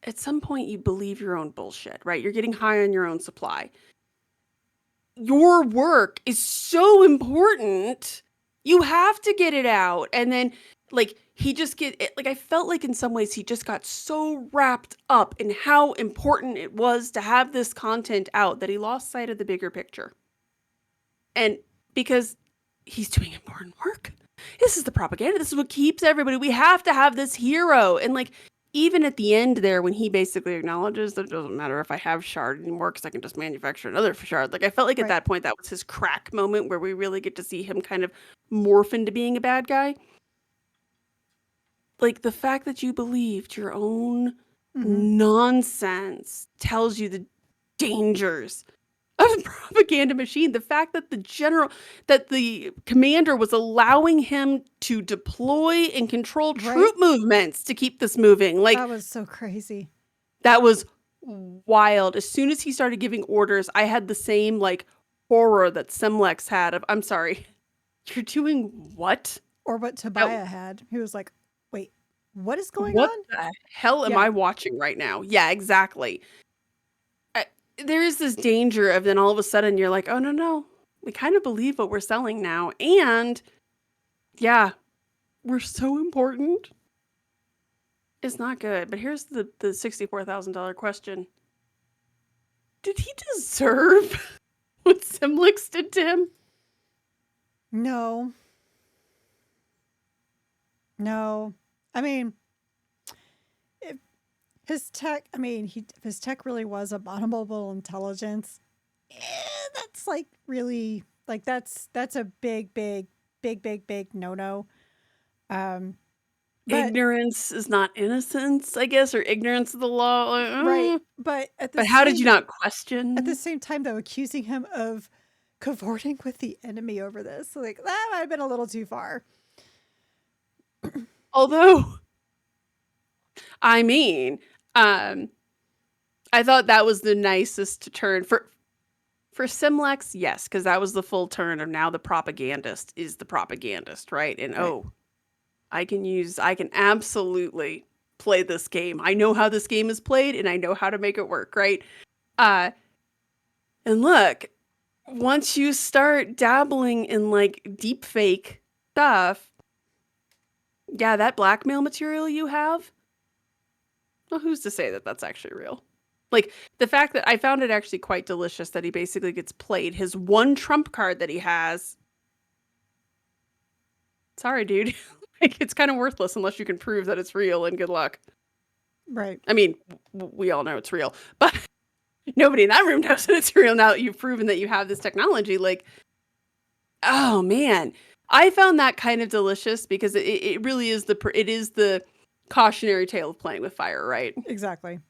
At some point you believe your own bullshit, right? You're getting high on your own supply. Your work is so important. You have to get it out. And then like he just like I felt like in some ways he just got so wrapped up in how important it was to have this content out that he lost sight of the bigger picture. And because he's doing important work. This is the propaganda. This is what keeps everybody. We have to have this hero. And like even at the end there, when he basically acknowledges that it doesn't matter if I have Shard anymore because I can just manufacture another Shard. Like I felt like at Right. that point that was his crack moment where we really get to see him kind of morph into being a bad guy. Like the fact that you believed your own Mm-hmm. nonsense tells you the dangers of the propaganda machine. The fact that the commander was allowing him to deploy and control Right. troop movements to keep this moving. Like That was so crazy. that was wild. As soon as he started giving orders, I had the same like horror that Semlex had of, I'm sorry, you're doing what? Or what That, Tobiah had. He was like, wait, what is going what on? the hell am Yeah. I watching right now? Yeah, exactly. I, there is this danger of then all of a sudden you're like, oh no, no, we kind of believe what we're selling now. And yeah, we're so important. It's not good. But here's the $64,000 question. Did he deserve what Simlix did to him? No. No. I mean, if his tech, I mean, if his tech really was abominable intelligence, that's like really, like, that's a big no-no. Um, but, Ignorance is not innocence, I guess, or ignorance of the law. Like, right. But but how did you not question? same time, though, accusing him of cavorting with the enemy over this, like, that might have been a little too far. Although, I mean, um, I thought that was the nicest turn for Simlex, yes, because that was the full turn of now the propagandist is the propagandist, right? And Right. I can absolutely play this game. I know how this game is played and I know how to make it work, right? Uh, and look, once you start dabbling in like deep fake stuff, yeah, that blackmail material you have, well, who's to say that that's actually real? Like the fact that I found it actually quite delicious that he basically gets played his one trump card that he has. Sorry, dude. Like it's kind of worthless unless you can prove that it's real and good luck. Right. I mean, we all know it's real, but nobody in that room knows that it's real now that you've proven that you have this technology. Like, oh man, I found that kind of delicious because it really is it is the cautionary tale of playing with fire, right? Exactly.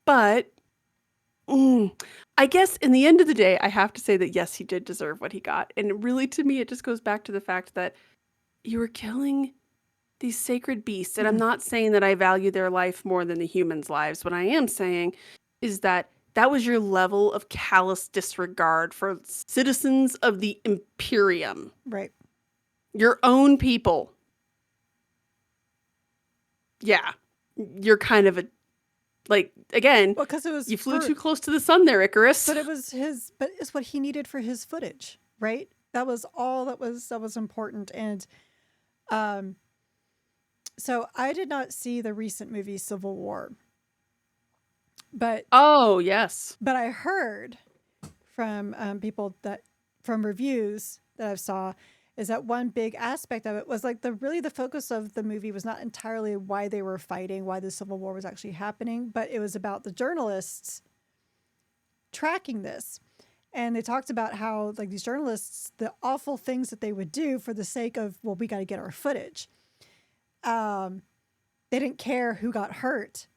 But I guess in the end of the day, I have to say that yes, he did deserve what he got, and really to me, it just goes back to the fact that you were killing these sacred beasts, and I'm Mhm. not saying that I value their life more than the humans' lives. What I am saying is that that was your level of callous disregard for citizens of the Imperium, Right. your own people. Yeah, you're kind of a like again. Well, because it was You flew for, too close to the sun there, Icarus. but it was his, but it's what he needed for his footage, right? That was all that was important. And um, so I did not see the recent movie Civil War, but Oh yes. I heard from people that from reviews that I saw is that one big aspect of it was like the focus of the movie was not entirely why they were fighting, why the Civil War was actually happening, but it was about the journalists tracking this. And they talked about how like these journalists, the awful things that they would do for the sake of, well, we got to get our footage. Um, they didn't care who got hurt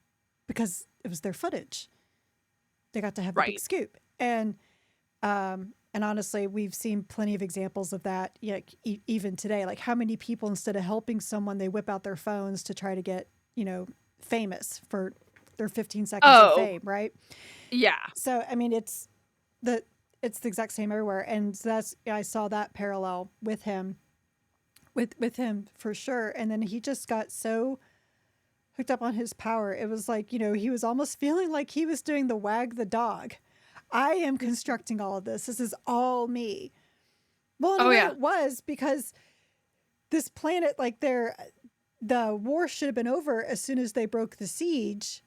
because it was their footage. They got to have the big Right. scoop. And honestly, we've seen plenty of examples of that, even today. Like how many people, instead of helping someone, they whip out their phones to try to get, famous for their 15 seconds of Oh fame, right? yeah. So, I mean, the it's the exact same everywhere, and that's I saw that parallel with him, with him for sure. And then he just got so hooked up on his power. It was like he was almost feeling like he was doing the wag the dog. I am constructing all of this. This is all me. Well, in a Oh way yeah. it was because this planet, like the war should have been over as soon as they broke the siege,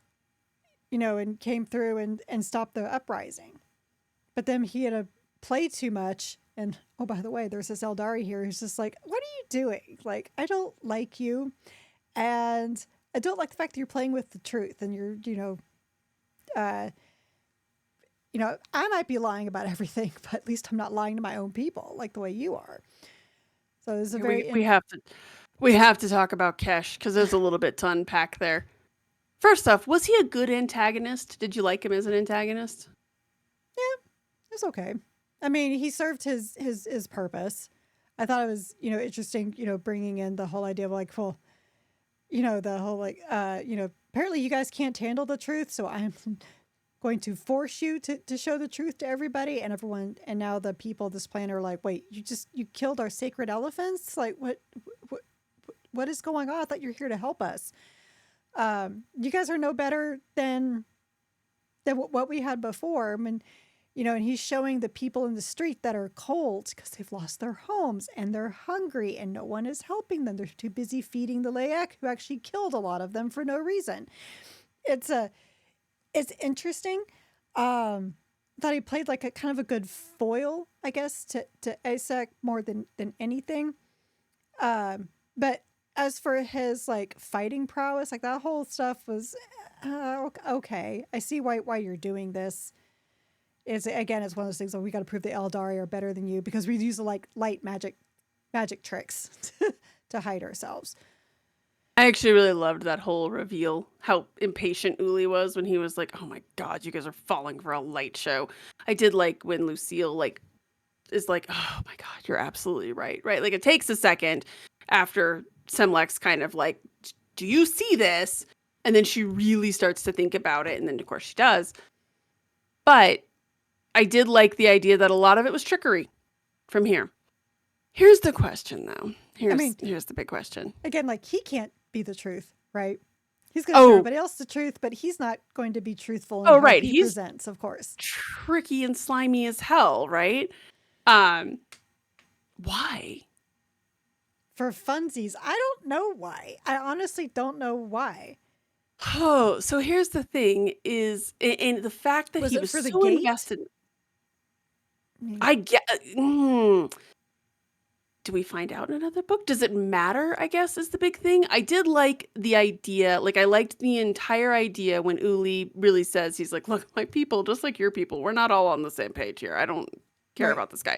and came through and stopped the uprising. But then he had to play too much. And oh, by the way, there's this Eldari here who's just like, what are you doing? Like, I don't like you. And I don't like the fact that you're playing with the truth and you're, uh, I might be lying about everything, but at least I'm not lying to my own people like the way you are. So it's a Yeah, very, we have to talk about Kesh because there's a little bit to unpack there. First off, was he a good antagonist? Did you like him as an antagonist? it's okay. I mean, he served his purpose. I thought it was, interesting, bringing in the whole idea of like, well, the whole like, apparently you guys can't handle the truth, so I'm going to force you to show the truth to everybody and everyone. And now the people of this planet are like, wait, you killed our sacred elephants? Like what, what is going on? I thought you're here to help us. You guys are no better than what we had before. I mean, and he's showing the people in the street that are cold because they've lost their homes and they're hungry and no one is helping them. They're too busy feeding the Layak, who actually killed a lot of them for no reason. It's interesting. Thought he played like a kind of a good foil, I guess, to Asek more than anything. But as for his like fighting prowess, like that whole stuff was okay. I see why you're doing this. It's again, it's one of those things where we got to prove the Eldari are better than you because we use like light magic tricks to hide ourselves. I actually really loved that whole reveal. How impatient Uli was when he was like, "Oh my god, you guys are falling for a light show." I did like when Lucille is like, "Oh my god, you're absolutely right." Right? Like it takes a second after Semlek's kind of like, do you see this? And then she really starts to think about it. And then, of course, she does. But I did like the idea that a lot of it was trickery from here. Here's the question, though. Here's the big question. Again, like, he can't be the truth, right? He's going to show everybody else the truth, but he's not going to be truthful in how he presents, of course. Tricky and slimy as hell, right? Why? For funsies, I don't know why. I honestly don't know why. Oh, so here's the thing is, and the fact that he was so invested. I get. Do we find out in another book? Does it matter, I guess, is the big thing. I did like the idea. Like, I liked the entire idea when Uli really says, he's like, look, my people, just like your people, we're not all on the same page here. I don't care about this guy.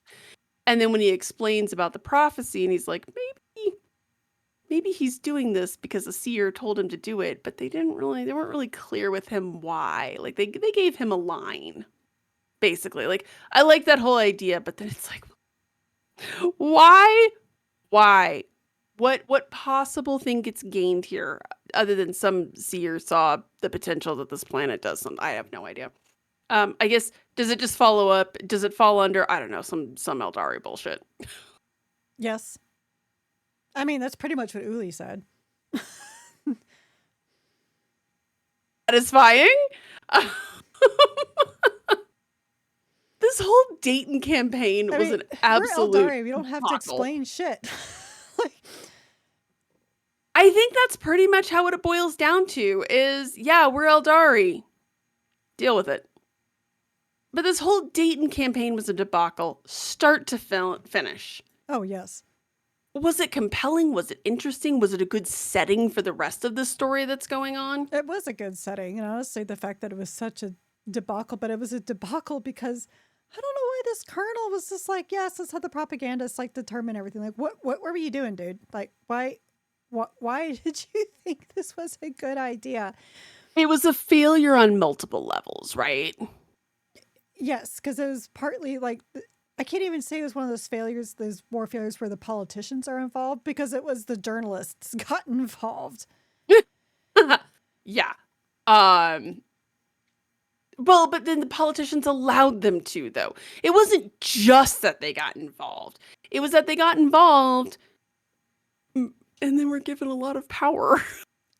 And then when he explains about the prophecy and he's like, maybe he's doing this because a seer told him to do it, but they weren't really clear with him why. Like, they gave him a line, basically. Like, I like that whole idea, but then it's like, why? What possible thing gets gained here other than some seer saw the potential that this planet does something? I have no idea. I guess, does it just follow up? Does it fall under, I don't know, some Eldari bullshit? Yes. I mean, that's pretty much what Uli said. Satisfying? This whole Dayton campaign was an absolute we're Eldari. We don't have to explain shit. I think that's pretty much how it boils down to is, yeah, we're Eldari. Deal with it. But this whole Dayton campaign was a debacle, start to finish. Oh, yes. Was it compelling? Was it interesting? Was it a good setting for the rest of the story that's going on? It was a good setting. And honestly, the fact that it was such a debacle, but it was a debacle because I don't know why this colonel was just like, yes, let's have the propagandists like determine everything. Like, what were you doing, dude? Like, why did you think this was a good idea? It was a failure on multiple levels, right? Yes, because it was partly like, I can't even say it was one of those war failures where the politicians are involved, because it was the journalists got involved. Yeah. Well, but then the politicians allowed them to, though. It wasn't just that they got involved. It was that they got involved and then were given a lot of power.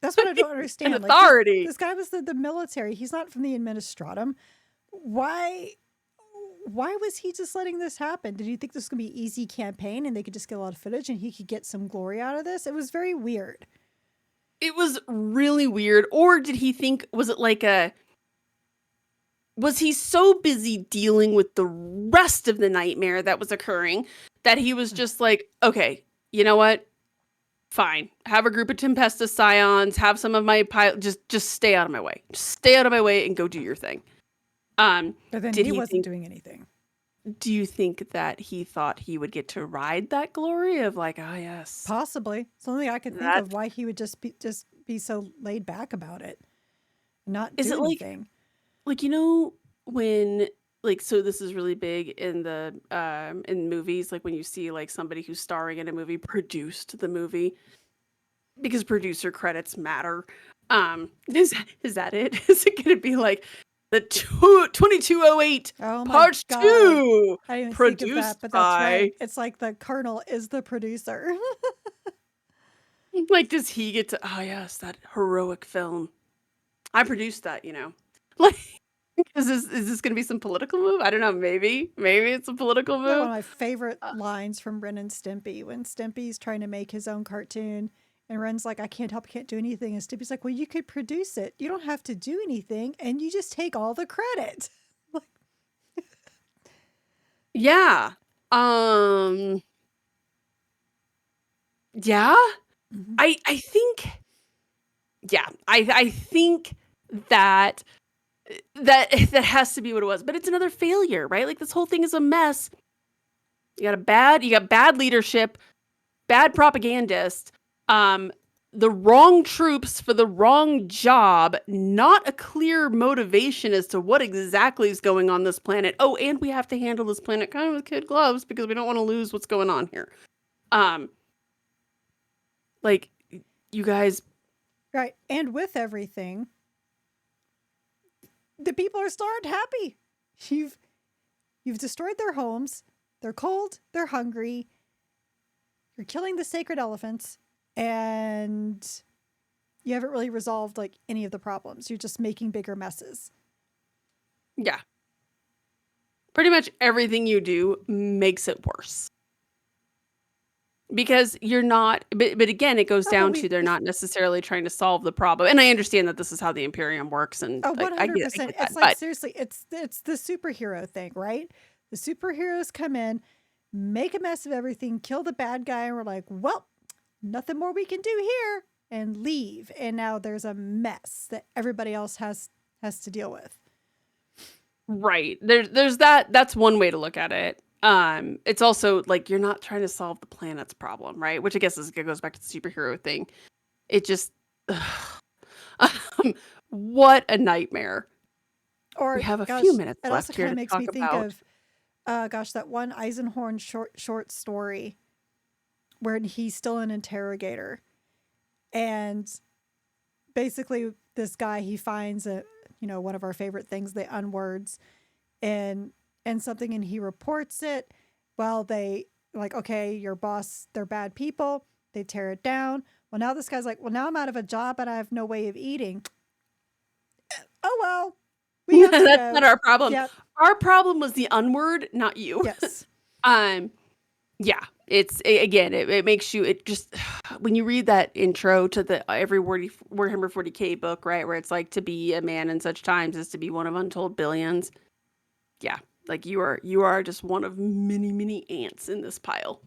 That's what I don't understand. And authority. Like, this guy was the military. He's not from the administratum. Why was he just letting this happen? Did he think this was going to be an easy campaign and they could just get a lot of footage and he could get some glory out of this? It was very weird. It was really weird. Or did he think, was he so busy dealing with the rest of the nightmare that was occurring that he was just like, okay, you know what? Fine. Have a group of Tempestus Scions, have some of my just stay out of my way. Just stay out of my way and go do your thing. But then he wasn't doing anything. Do you think that he thought he would get to ride that glory of like, oh yes, possibly? It's the only thing I can think of why he would just be so laid back about it, not do anything. Like, you know, when like, so this is really big in the in movies, like when you see like somebody who's starring in a movie produced the movie, because producer credits matter. Is that it? Is it going to be like the 2208 part 2 I didn't produced think of that, but that's right. It's like the colonel is the producer. Like, does he get to, oh yes, that heroic film. I produced that, you know. Like, is this going to be some political move? I don't know. Maybe it's a political move. One of my favorite lines from Ren and Stimpy, when Stimpy's trying to make his own cartoon and Ren's like, I can't do anything. And Stimpy's like, well, you could produce it. You don't have to do anything. And you just take all the credit. Yeah. Yeah. Mm-hmm. I think, yeah, I think that has to be what it was, but it's another failure, right? Like, this whole thing is a mess. You got bad leadership, bad propagandist, the wrong troops for the wrong job, not a clear motivation as to what exactly is going on this planet. Oh, and we have to handle this planet kind of with kid gloves because we don't want to lose what's going on here. Like, you guys, Right. And with everything, the people are still aren't happy. You've you've destroyed their homes. They're cold. They're hungry. You're killing the sacred elephants, and you haven't really resolved like any of the problems. You're just making bigger messes. yeah. Pretty much everything you do makes it worse. Because you're not, but again, it goes Oh, but down to they're not necessarily trying to solve the problem. And I understand that this is how the Imperium works, and oh, I 100%. get It's that. like But seriously, it's the superhero thing, right? The superheroes come in, make a mess of everything, kill the bad guy, and we're like, well, nothing more we can do here, and leave. And now there's a mess that everybody else has to deal with. right, there's that. That's one way to look at it. It's also like you're not trying to solve the planet's problem, right? Which I guess it goes back to the superhero thing. It just, what a nightmare. We Or have a few gosh, minutes it also left here kind of to makes talk me think about. of gosh, that one Eisenhorn short story where he's still an interrogator. And basically this guy, he finds one of our favorite things, the unwords, and something, and he reports it. Well, they like, okay, your boss, they're bad people. They tear it down. Well, now this guy's like, well, now I'm out of a job and I have no way of eating. Oh well, we have to That's go. not our problem. Yep. Our problem was the unword, not you. Yes. Um, yeah, again, it makes you, it just, when you read that intro to the every Warhammer 40k book, right, where it's like to be a man in such times is to be one of untold billions. Yeah, like you are just one of many, many ants in this pile.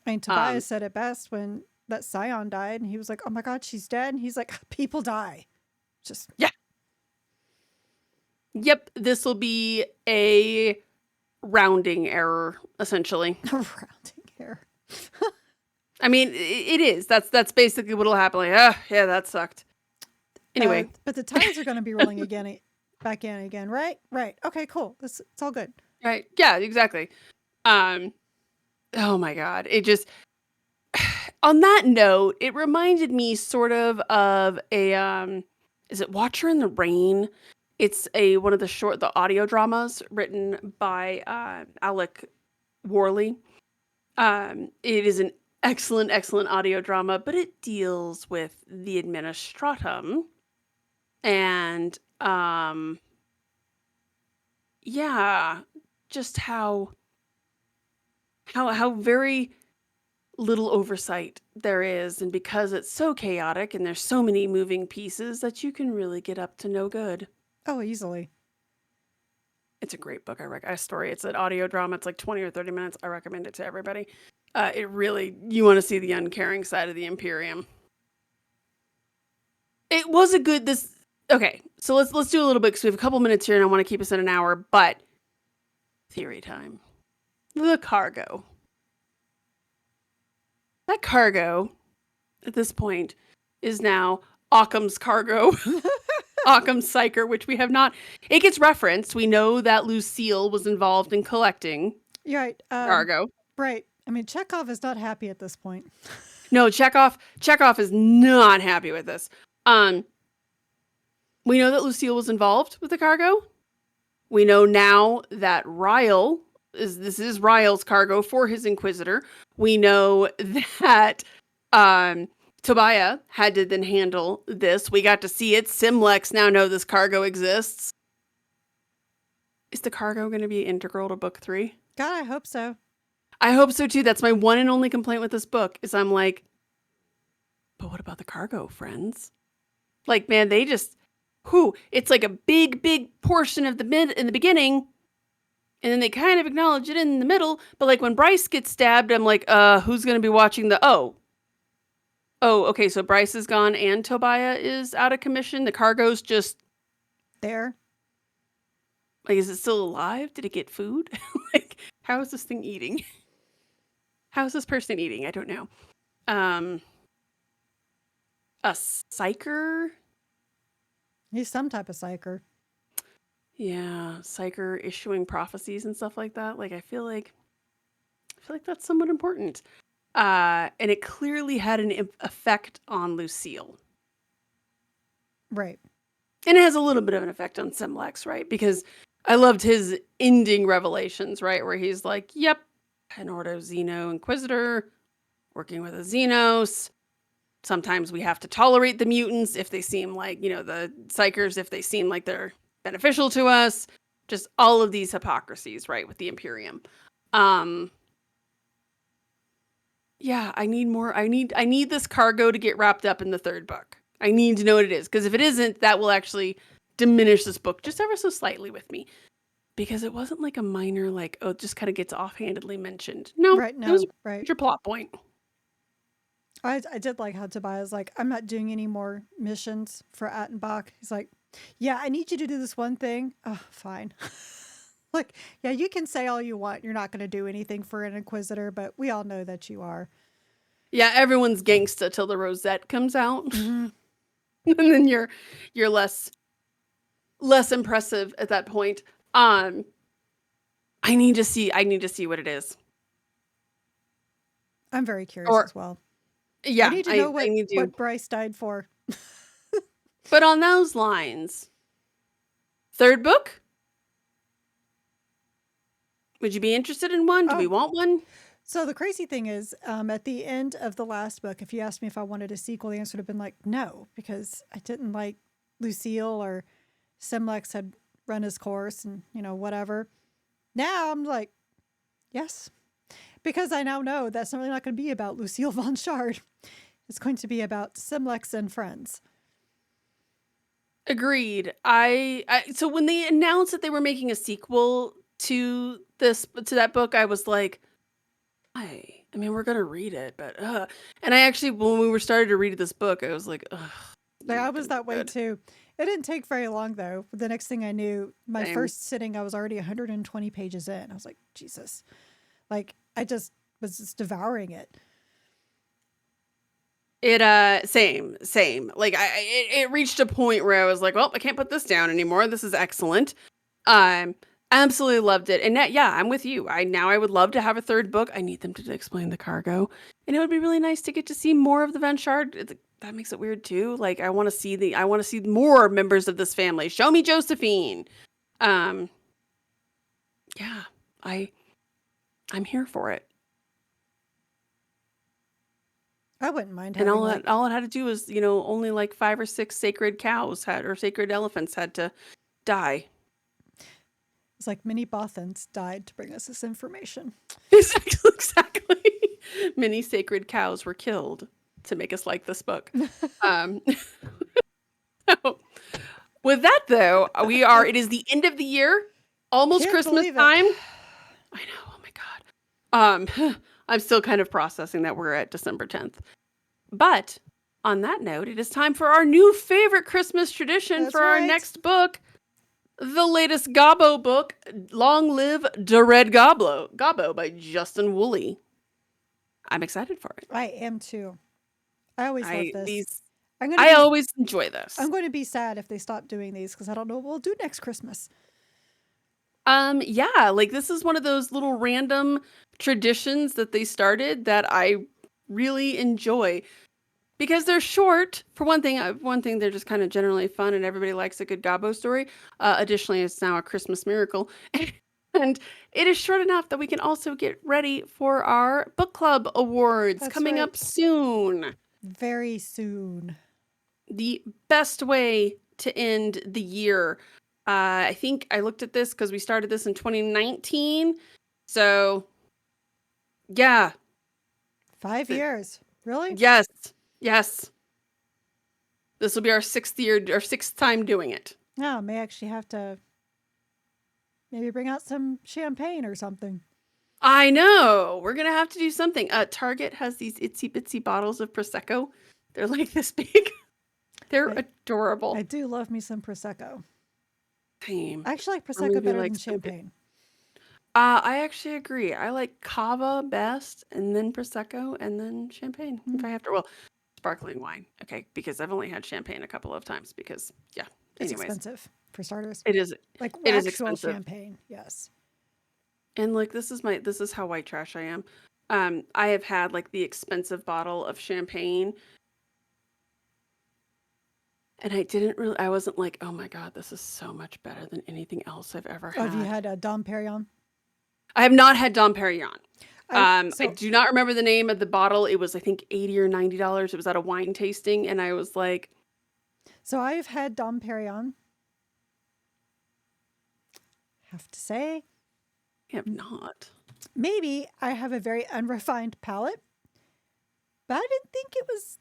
I mean, Um, Tobias said it best when that Scion died, and he was like, "Oh my God, she's dead." And he's like, "People die." Just yeah, yep, this will be a rounding error, essentially. a rounding error. I mean, it is. That's basically what'll happen. Like, ah, yeah, that sucked. Anyway, But the tides are going to be rolling again, back in again, right? Right. Okay, cool. It's all good. right? Yeah, exactly. Um, oh my God, it just. On that note, it reminded me sort of a is it Watcher in the Rain? It's a one of the audio dramas written by Alec Worley. It is an excellent audio drama, but it deals with the administratum and yeah, just how very little oversight there is, and because it's so chaotic and there's so many moving pieces that you can really get up to no good. Oh, easily. It's a great book. A story. It's an audio drama. It's like 20 or 30 minutes. I recommend it to everybody. It really, you want to see the uncaring side of the Imperium. It was a good this. Okay, so let's do a little bit because we have a couple minutes here and I want to keep us in an hour. But theory time. The cargo. That cargo at this point is now Occam's cargo. Occam's Psyker, which we have not. It gets referenced. We know that Lucille was involved in collecting You're right. cargo. Right. I mean, Chekhov is not happy at this point. No, Chekhov is not happy with this. We know that Lucille was involved with the cargo. We know now that this is Ryle's cargo for his Inquisitor. We know that Tobiah had to then handle this. We got to see it. Simlex now know this cargo exists. Is the cargo going to be integral to book 3? God, I hope so. I hope so too. That's my one and only complaint with this book is I'm like, but what about the cargo, friends? Like, man, they just, it's like a big portion of in the beginning, and then they kind of acknowledge it in the middle. But like when Bryce gets stabbed, I'm like, who's going to be watching okay, so Bryce is gone and Tobiah is out of commission. The cargo's just There. like, is it still alive? Did it get food? Like, how is this thing eating? How is this person eating? I don't know. A psyker? He's some type of psyker. Yeah, psyker issuing prophecies and stuff like that. Like, I feel like that's somewhat important. And it clearly had an effect on Lucille. Right. And it has a little bit of an effect on Simlex, right? Because I loved his ending revelations, right? Where he's like, yep, an Ordo Xeno Inquisitor, working with a Xenos. Sometimes we have to tolerate the mutants if they seem like, the Psychers, if they seem like they're beneficial to us. Just all of these hypocrisies, right, with the Imperium. Yeah, I need more. I need this cargo to get wrapped up in the third book. I need to know what it is, because if it isn't, that will actually diminish this book just ever so slightly with me. Because it wasn't like a minor, like, oh, it just kind of gets offhandedly mentioned. No, Right. it was No. a Right. major plot point. I did like how Tobias like, I'm not doing any more missions for Attenbach. He's like, yeah, I need you to do this one thing. Oh, fine. Like, yeah, you can say all you want. You're not going to do anything for an Inquisitor, but we all know that you are. Yeah, everyone's gangsta till the Rosette comes out, Mm-hmm. and then you're less impressive at that point. I need to see what it is. I'm very curious Or as well. I yeah, need to I know need to. what Bryce died for. But on those lines, third book. Would you be interested in one? Do we Oh, want one? so the crazy thing is, at the end of the last book, if you asked me if I wanted a sequel, the answer would have been like, no, because I didn't like Lucille or Simlex had run his course and, whatever. Now I'm like, yes, because I now know that's really not going to be about Lucille von Shard. It's going to be about Simlex and friends. Agreed. So when they announced that they were making a sequel to that book, I was like, I mean, we're gonna read it, but and I actually, when we were started to read this book, I was like, ugh, Like, I was that way too. It didn't take very long though. The next thing I knew, my Same. first sitting, I was already 120 pages in. I was like, Jesus. Like, I just was just devouring it. It same. Like it reached a point where I was like, well, I can't put this down anymore. This is excellent. Absolutely loved it. And yeah, I'm with you. I would love to have a third book. I need them to explain the cargo. And it would be really nice to get to see more of the Van Shard. That makes it weird too. Like I want to see more members of this family. Show me Josephine. Yeah, I'm here for it. I wouldn't mind And having all it had to do was, only like 5 or 6 sacred cows or sacred elephants had to die. it's like many Bothans died to bring us this information. Exactly. Many sacred cows were killed to make us like this book. So, with that though, it is the end of the year, almost Can't Christmas believe it. time. I know, oh my God. I'm still kind of processing that we're at December 10th. But on that note, it is time for our new favorite Christmas tradition That's for our right. next book. The latest Gobbo book, Long Live the Red Gobbo by Justin Woolley. I'm excited for it. I am too. I always love this. I always enjoy this. I'm going to be sad if they stop doing these because I don't know what we'll do next Christmas. Yeah, like this is one of those little random traditions that they started that I really enjoy. Because they're short, for one thing, they're just kind of generally fun and everybody likes a good Gobbo story. Additionally, it's now a Christmas miracle. And it is short enough that we can also get ready for our book club awards coming up soon. Very soon. The best way to end the year. I think I looked at this because we started this in 2019. So, yeah. 5 years. Really? Yes. This will be our sixth time doing it. No, I may actually have to maybe bring out some champagne or something. I know. We're going to have to do something. Target has these itsy bitsy bottles of Prosecco. They're like this big. They're adorable. I do love me some Prosecco. Same. I actually like Prosecco better than champagne. I actually agree. I like Cava best, and then Prosecco, and then champagne. If I have to, sparkling wine. Okay, because I've only had champagne a couple of times. Because it's expensive for starters. It is. Like it is actual expensive. champagne. Yes. And like this is how white trash I am. I have had like the expensive bottle of champagne, and I wasn't like, oh my God, this is so much better than anything else I've ever Oh, have you had. had a Dom Perignon? I have not had Dom Perignon. I So do not remember the name of the bottle. It was, I think, $80 or $90. It was at a wine tasting, and I was like, I've had Dom Perignon. Have to say, I have not. maybe I have a very unrefined palate, but I didn't think it was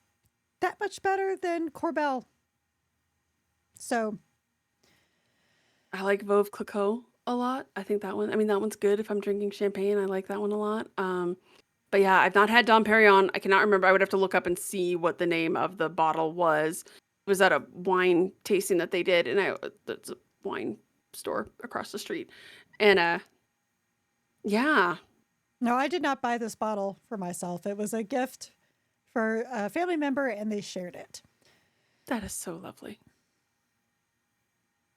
that much better than Corbel. So, I like Veuve Clicquot a lot. I think that one, I mean, that one's good if I'm drinking champagne. I like that one a lot. But yeah, I've not had Dom Perignon. I cannot remember. I would have to look up and see what the name of the bottle was. It was at a wine tasting that they did, and it's a wine store across the street. And yeah, no, I did not buy this bottle for myself. It was a gift for a family member, and they shared it. that is so lovely.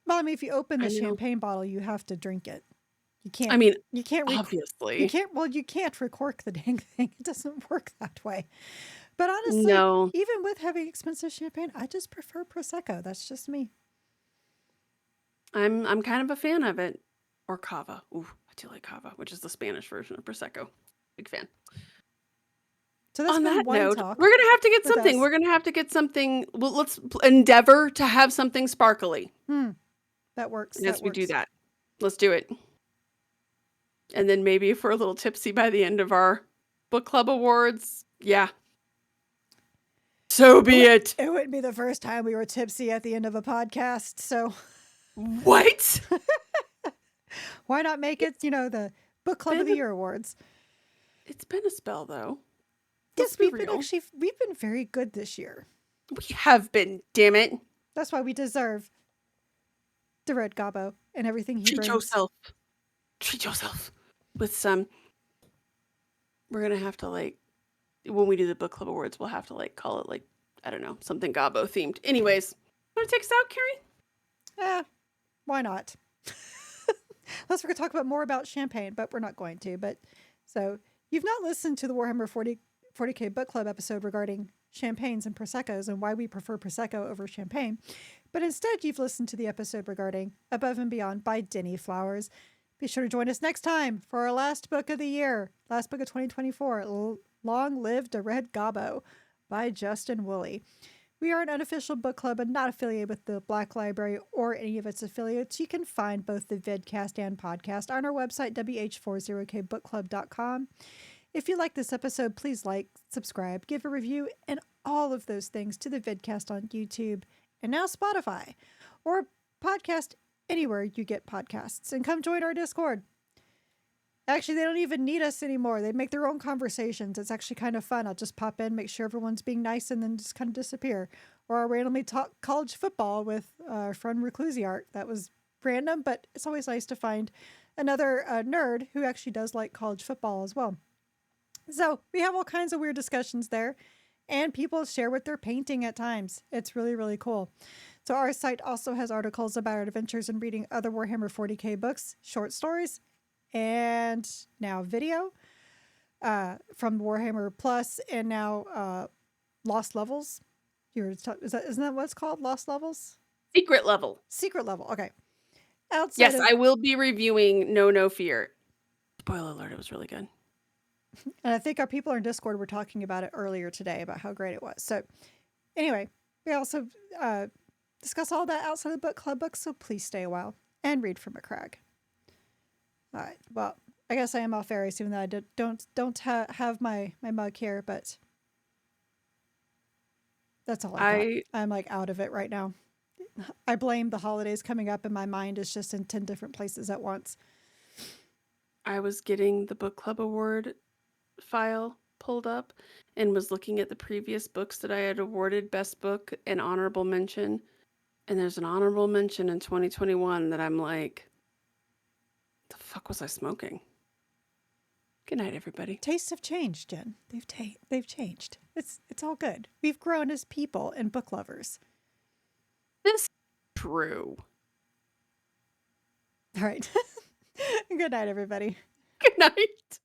Well, I mean, if you open the I know. champagne bottle, you have to drink it. You can't. I mean, you can't. obviously. You can't. Well, you can't recork the dang thing. It doesn't work that way. But honestly, No. even with having expensive champagne, I just prefer Prosecco. That's just me. I'm kind of a fan of it. Or cava. Ooh, I do like cava, which is the Spanish version of Prosecco. Big fan. So that's On been that wine note, talk. we're gonna have to get with something. us. We're gonna have to get something. Well, let's endeavor to have something sparkly That works. as That we do works. that. Let's do it. And then maybe if we're a little tipsy by the end of our book club awards, yeah. So be it. It wouldn't be the first time we were tipsy at the end of a podcast. So What? why not make it, the book club of the year awards? It's been a spell though. Yes, we've been very good this year. We have been, damn it. That's why we deserve the Red Gobbo and everything he Treat brings. yourself. Treat yourself with some. We're gonna have to when we do the book club awards, we'll have to call it I don't know, something Gobbo themed. Anyways, want to take us out, Carrie? Why not? Unless we're going to talk more about champagne, but we're not going to. But so you've not listened to the Warhammer 40k book club episode regarding champagnes and Proseccos and why we prefer Prosecco over champagne. But instead, you've listened to the episode regarding Above and Beyond by Denny Flowers. Be sure to join us next time for our last book of the year, last book of 2024, Long Live the Red Gobbo by Justin Woolley. We are an unofficial book club and not affiliated with the Black Library or any of its affiliates. You can find both the vidcast and podcast on our website, WH40kbookclub.com. If you like this episode, please like, subscribe, give a review, and all of those things to the vidcast on YouTube and now Spotify, or podcast anywhere you get podcasts. And come join our Discord. Actually, they don't even need us anymore. They make their own conversations. It's actually kind of fun. I'll just pop in, make sure everyone's being nice, and then just kind of disappear. Or I'll randomly talk college football with our friend Reclusiart. That was random, but it's always nice to find another nerd who actually does like college football as well. So we have all kinds of weird discussions there, and people share what they're painting at times. It's really, really cool. So our site also has articles about our adventures in reading other Warhammer 40k books, short stories, and now video from Warhammer Plus, and now Lost Levels. Isn't that what it's called? Lost Levels? Secret level. Secret level. Okay. Yes, I will be reviewing No Fear. Spoiler alert, it was really good. And I think our people in Discord were talking about it earlier today about how great it was. So anyway, we also discuss all that outside of the book club books, so please stay a while and read from a crag. All right. Well, I guess I am off air, even though I don't have my mug here, but that's all I got. I'm out of it right now. I blame the holidays coming up, and my mind is just in 10 different places at once. I was getting the book club award file pulled up and was looking at the previous books that I had awarded best book and honorable mention. And there's an honorable mention in 2021 that I'm like, the fuck was I smoking? Good night, everybody. Tastes have changed, Jen. They've changed. It's all good. We've grown as people and book lovers. This is true. All right. Good night, everybody. Good night.